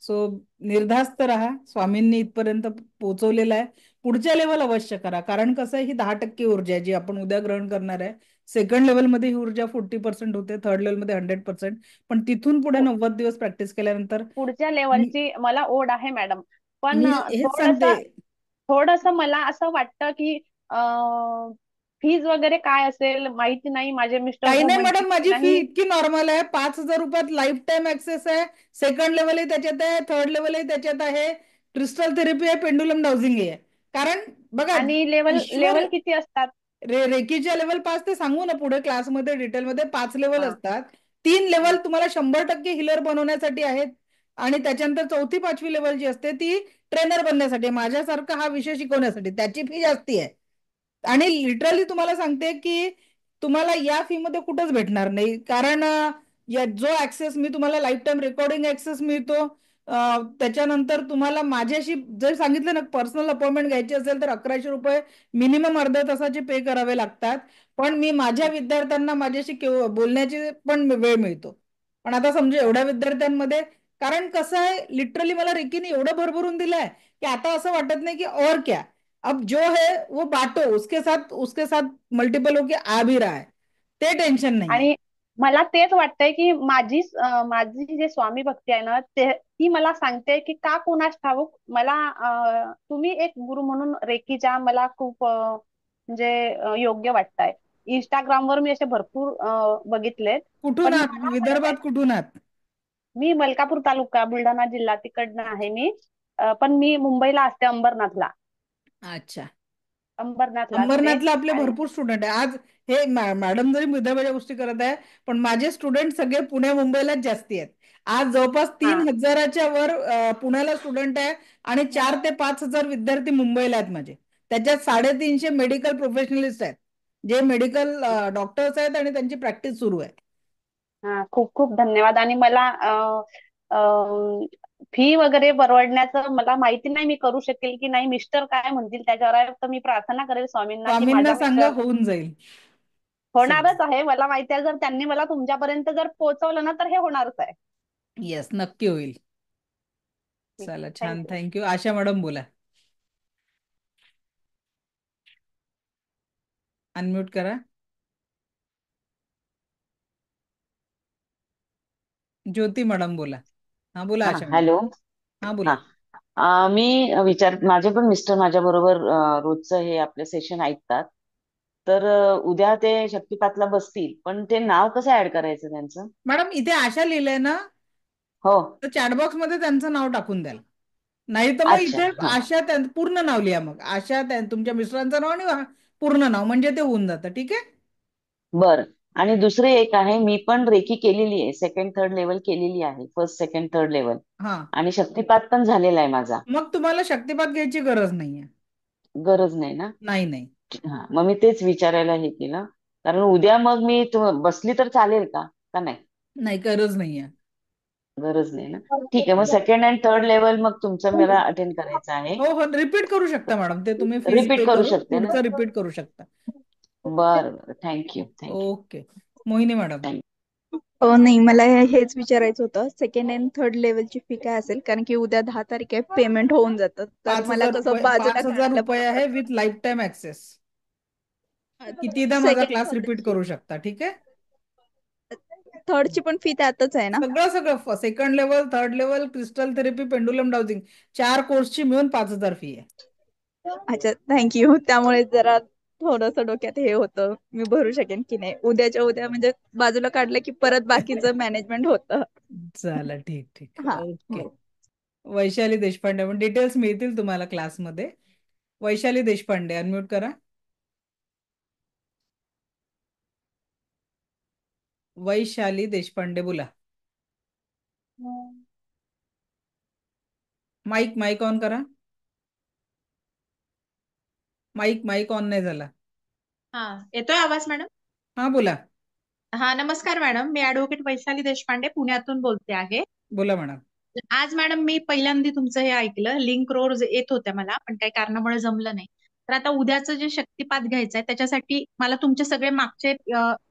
सो निर्धास्त राहा, स्वामींनी इथपर्यंत पोहोचवलेलं आहे. पुढच्या लेवल अवश्य करा, कारण कसं आहे, ही 10% ऊर्जा आहे जी आपण उद्या ग्रहण करणार आहे. सेकंड लेवलमध्ये ही ऊर्जा 40% होते, थर्ड लेवलमध्ये 100%. पण तिथून पुढे 90 दिवस प्रॅक्टिस केल्यानंतर पुढच्या मी लेवलची मला ओढ आहे मॅडम. पण मी हेच थोडस सांगते. थोडस मला असं वाटतं की फीज वगैरे काय असेल माहिती नाही. माझे मिस्टर काही हो नाही म्हणतील मॅडम, की माझी फी नाही. इतकी नॉर्मल आहे. 5,000 रुपयात लाईफ टाईम ऍक्सेस आहे. सेकंड लेवलही त्याच्यात आहे, थर्ड लेवलही त्याच्यात आहे. क्रिस्टल थेरपी आहे, पेंडुलम डाउजिंग आहे. कारण बघा, आणि लेवल ईश्वर लेवल किती असतात? रेकीच्या लेवल 5 ते सांगू ना पुढे क्लासमध्ये डिटेलमध्ये. 5 लेवल हा. असतात. 3 लेवल तुम्हाला 100% हिलर बनवण्यासाठी आहेत. आणि त्याच्यानंतर चौथी 5वी लेवल जी असते ती ट्रेनर बनण्यासाठी, माझ्यासारखा हा विषय शिकवण्यासाठी. त्याची फी जास्ती आहे. आणि लिटरली तुम्हाला सांगते की तुम्हाला या फी मध्ये कुठंच भेटणार नाही, कारण जो ऍक्सेस मी तुम्हाला लाईफ टाईम रेकॉर्डिंग ऍक्सेस मिळतो. त्याच्यानंतर तुम्हाला माझ्याशी जर सांगितलं ना पर्सनल अपॉइंटमेंट घ्यायची असेल तर 1100 रुपये मिनिमम अर्ध्या तासाचे पे करावे लागतात. पण मी माझ्या विद्यार्थ्यांना माझ्याशी बोलण्याची पण वेळ मिळतो. पण आता समजा एवढ्या विद्यार्थ्यांमध्ये, कारण कसं आहे, लिटरली मला रेकीने एवढं भरभरून दिलंय की आता असं वाटत नाही की और क्या, अब जो है वो बांटो, उसके साथ मल्टीपल होके आ भी रहा है, ते टेंशन नाही आहे. आणि मला तेच वाटतंय की माझी जे स्वामी भक्ती आहे ना ते ती मला सांगते की का कोणास ठाऊक मला तुम्ही एक गुरु म्हणून रेकीच्या मला खूप म्हणजे योग्य वाटताय. इंस्टाग्रामवर मी असे भरपूर बघितलेत. कुठून पण आहात मला विदर्भात, कुठून आहात? मी मलकापूर तालुका बुलढाणा जिल्हा तिकडनं आहे मी. पण मी मुंबईला असते, अंबरनाथला. अच्छा. अंबरनाथला असते. अंबरनाथला आपले आणि भरपूर स्टुडंट आहे. आज हे मॅडम जरी विदर्भाच्या गोष्टी करत आहे, पण माझे स्टुडंट सगळे पुणे मुंबईलाच जास्ती आहेत. आज जवळपास हा 3,000च्या वर पुण्याला स्टुडंट आहे. आणि 4 ते 5 हजार विद्यार्थी मुंबईला आहेत माझे. त्याच्यात 350 मेडिकल प्रोफेशनलिस्ट आहेत, जे मेडिकल डॉक्टर्स आहेत आणि त्यांची प्रॅक्टिस सुरू आहे. हा, खूप खूप धन्यवाद. आणि मला फी वगैरे परवडण्याचं मला माहिती नाही, मी करू शकेल की नाही, मिस्टर काय म्हणतील त्याच्यावर आहे. तर मी प्रार्थना करेल स्वामींना की स्वामींना माझ्या सांगा, मिस्टर होऊन जाईल. होणारच आहे. मला माहिती आहे जर त्यांनी मला तुमच्यापर्यंत जर पोहोचवलं ना तर हे होणारच आहे. येस, नक्की होईल. ठीक आहे, चला, छान, थँक्यू. थँक्यू. आशा मॅडम बोला. अनम्यूट करा. ज्योती मॅडम बोला. हा बोला हा, आशा मॅडम. हॅलो. हा बोला. हा. मी माझे पण मिस्टर माझ्या बरोबर रोजचं हे आपलं सेशन ऐकतात. तर उद्या ते शक्तिपातला बसतील, पण ते नाव कसं ऍड करायचं त्यांचं? मॅडम इथे आशा लिहिलंय ना, हो. तर चॅटबॉक्स मध्ये त्यांचं नाव टाकून द्याल. नाही तर मग अच्छा. इथे हा. आशा पूर्ण नाव लिहा. मग आशा तुमच्या मिस्टरांचं नाव आणि पूर्ण नाव, म्हणजे ते होऊन जातं. ठीक आहे. बर. आणि दुसरे एक आहे, मी पण रेकी केलेली आहे, सेकंड थर्ड लेवल केलेली आहे, फर्स्ट सेकंड थर्ड लेवल. हा, आणि शक्तिपात पण झालेला आहे माझा. मग तुम्हाला शक्तिपात घ्यायची गरज नाहीये. गरज नाही ना? नाही नाही. हा, मग मी तेच विचारायला हे केलं. कारण उद्या मग मी बसली तर चालेल का का नाही? नाही, गरज नाहीये. गरज नाही ना? ठीक आहे, मग सेकंड अँड थर्ड लेवल मग तुमचं मला अटेंड करायचं आहे. हो हो, रिपीट करू शकता मॅडम, ते तुम्ही फीज रिपीट पे करू करून शकते ना? पुढचं रिपीट करू शकता. बरं बरं, थँक्यू थँक्यू. ओके. मोहिनी मॅडम. हो नाही, मला हेच विचारायचं होतं, सेकंड अँड थर्ड लेवलची फी काय असेल, कारण की उद्या 10 तारीख आहे, पेमेंट होऊन जातं, तर पाच मला हजार कसं रुपये बाजूला 5,000 काढायला रुपये बरं आहे पडतं. With lifetime access. कितीदा माझा सेकंड क्लास रिपीट थर्डची करू शकता. ठीक आहे. थर्डची पण फी त्यातच आहे ना? सगळं सगळं second level, third level, crystal therapy, pendulum dowsing, 4 कोर्सची मिळून 5,000 फी आहे. अच्छा, थँक्यू. त्यामुळे जरा थोडस डोक्यात हे होतं, मी भरू शकेन की नाही. उद्याच्या उद्या म्हणजे बाजूला काढलं की परत बाकीचं मॅनेजमेंट होतं. चला, ठीक ठीक, हा. ओके. हो. वैशाली देशपांडे, पण डिटेल्स मिळतील तुम्हाला क्लासमध्ये. वैशाली देशपांडे, अनम्यूट करा. वैशाली देशपांडे बोला. माईक माईक ऑन करा. माईक ऑन नाही झाला. हा, येतोय आवाज मॅडम? हा बोला. हा, नमस्कार मॅडम. मी ऍडव्होकेट वैशाली देशपांडे पुण्यातून बोलते आहे. बोला मॅडम. आज मॅडम मी पहिल्यांदा तुमचं हे ऐकलं. लिंक रोज येत होत्या मला, पण काही कारणामुळे जमलं नाही. तर आता उद्याचं जे शक्तिपात घ्यायचंय त्याच्यासाठी मला तुमचे सगळे मागचे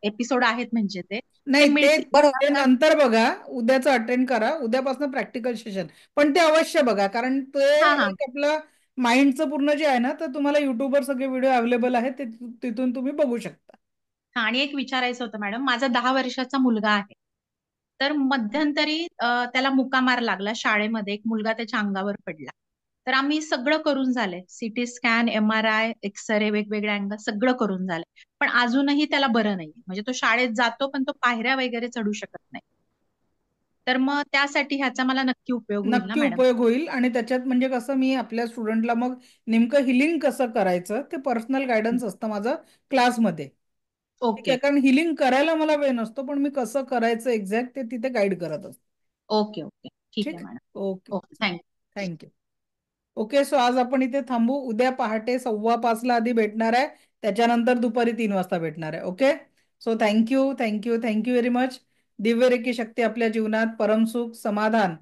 एपिसोड आहेत म्हणजे ते नाही, ते मिळतील ते का? नंतर बघा. उद्याचं अटेंड करा. उद्यापासून प्रॅक्टिकल सेशन, पण ते अवश्य बघा, कारण ते हा हा एक आपलं माइंडचं पूर्ण जे आहे ना, तर तुम्हाला युट्यूबवर सगळे व्हिडिओ अवेलेबल आहेत, ते तिथून तुम्ही बघू शकता. हा, आणि एक विचारायचं होतं मॅडम, माझा 10 वर्षाचा मुलगा आहे. तर मध्यंतरी त्याला मुका मार लागला शाळेमध्ये, एक मुलगा त्याच्या अंगावर पडला. तर आम्ही सगळं करून झालंय, सिटी स्कॅन, MRI, एक्सरे, वेगवेगळे अँगल सगळं करून झालंय, पण अजूनही त्याला बरं नाही. म्हणजे तो शाळेत जातो पण तो पायऱ्या वगैरे चढू शकत नाही. तर मग त्यासाठी ह्याचा मला नक्की उपयोग होईल ना नक्की मॅडम? उपयोग होईल. आणि त्याच्यात म्हणजे कसं, मी आपल्या स्टुडंटला मग नेमकं हिलिंग कसं करायचं ते पर्सनल गायडन्स असतं माझं क्लासमध्ये. ठीक ओके आहे, कारण हिलिंग करायला मला वेळ नसतो, पण मी कसं करायचं एक्झॅक्ट ते तिथे गाईड करत असतो. ओके ओके, ठीक आहे ठीक. Madam. Okay. Okay, thank you. Thank you. Okay, so आज आपण इथे थांबू. उद्या पहाटे 5:15 आधी भेटणार आहे, त्याच्यानंतर दुपारी 3 वाजता भेटणार आहे. Okay, so thank you thank you thank you very much. Divya recce शक्ती आपल्या जीवनात परमसुख, समाधान,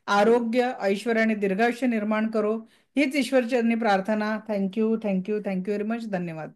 आरोग्य, ऐश्वर आणि दीर्घायुष्य निर्माण करो, हीच ईश्वरचरणी प्रार्थना. Thank you thank you thank you very much. धन्यवाद.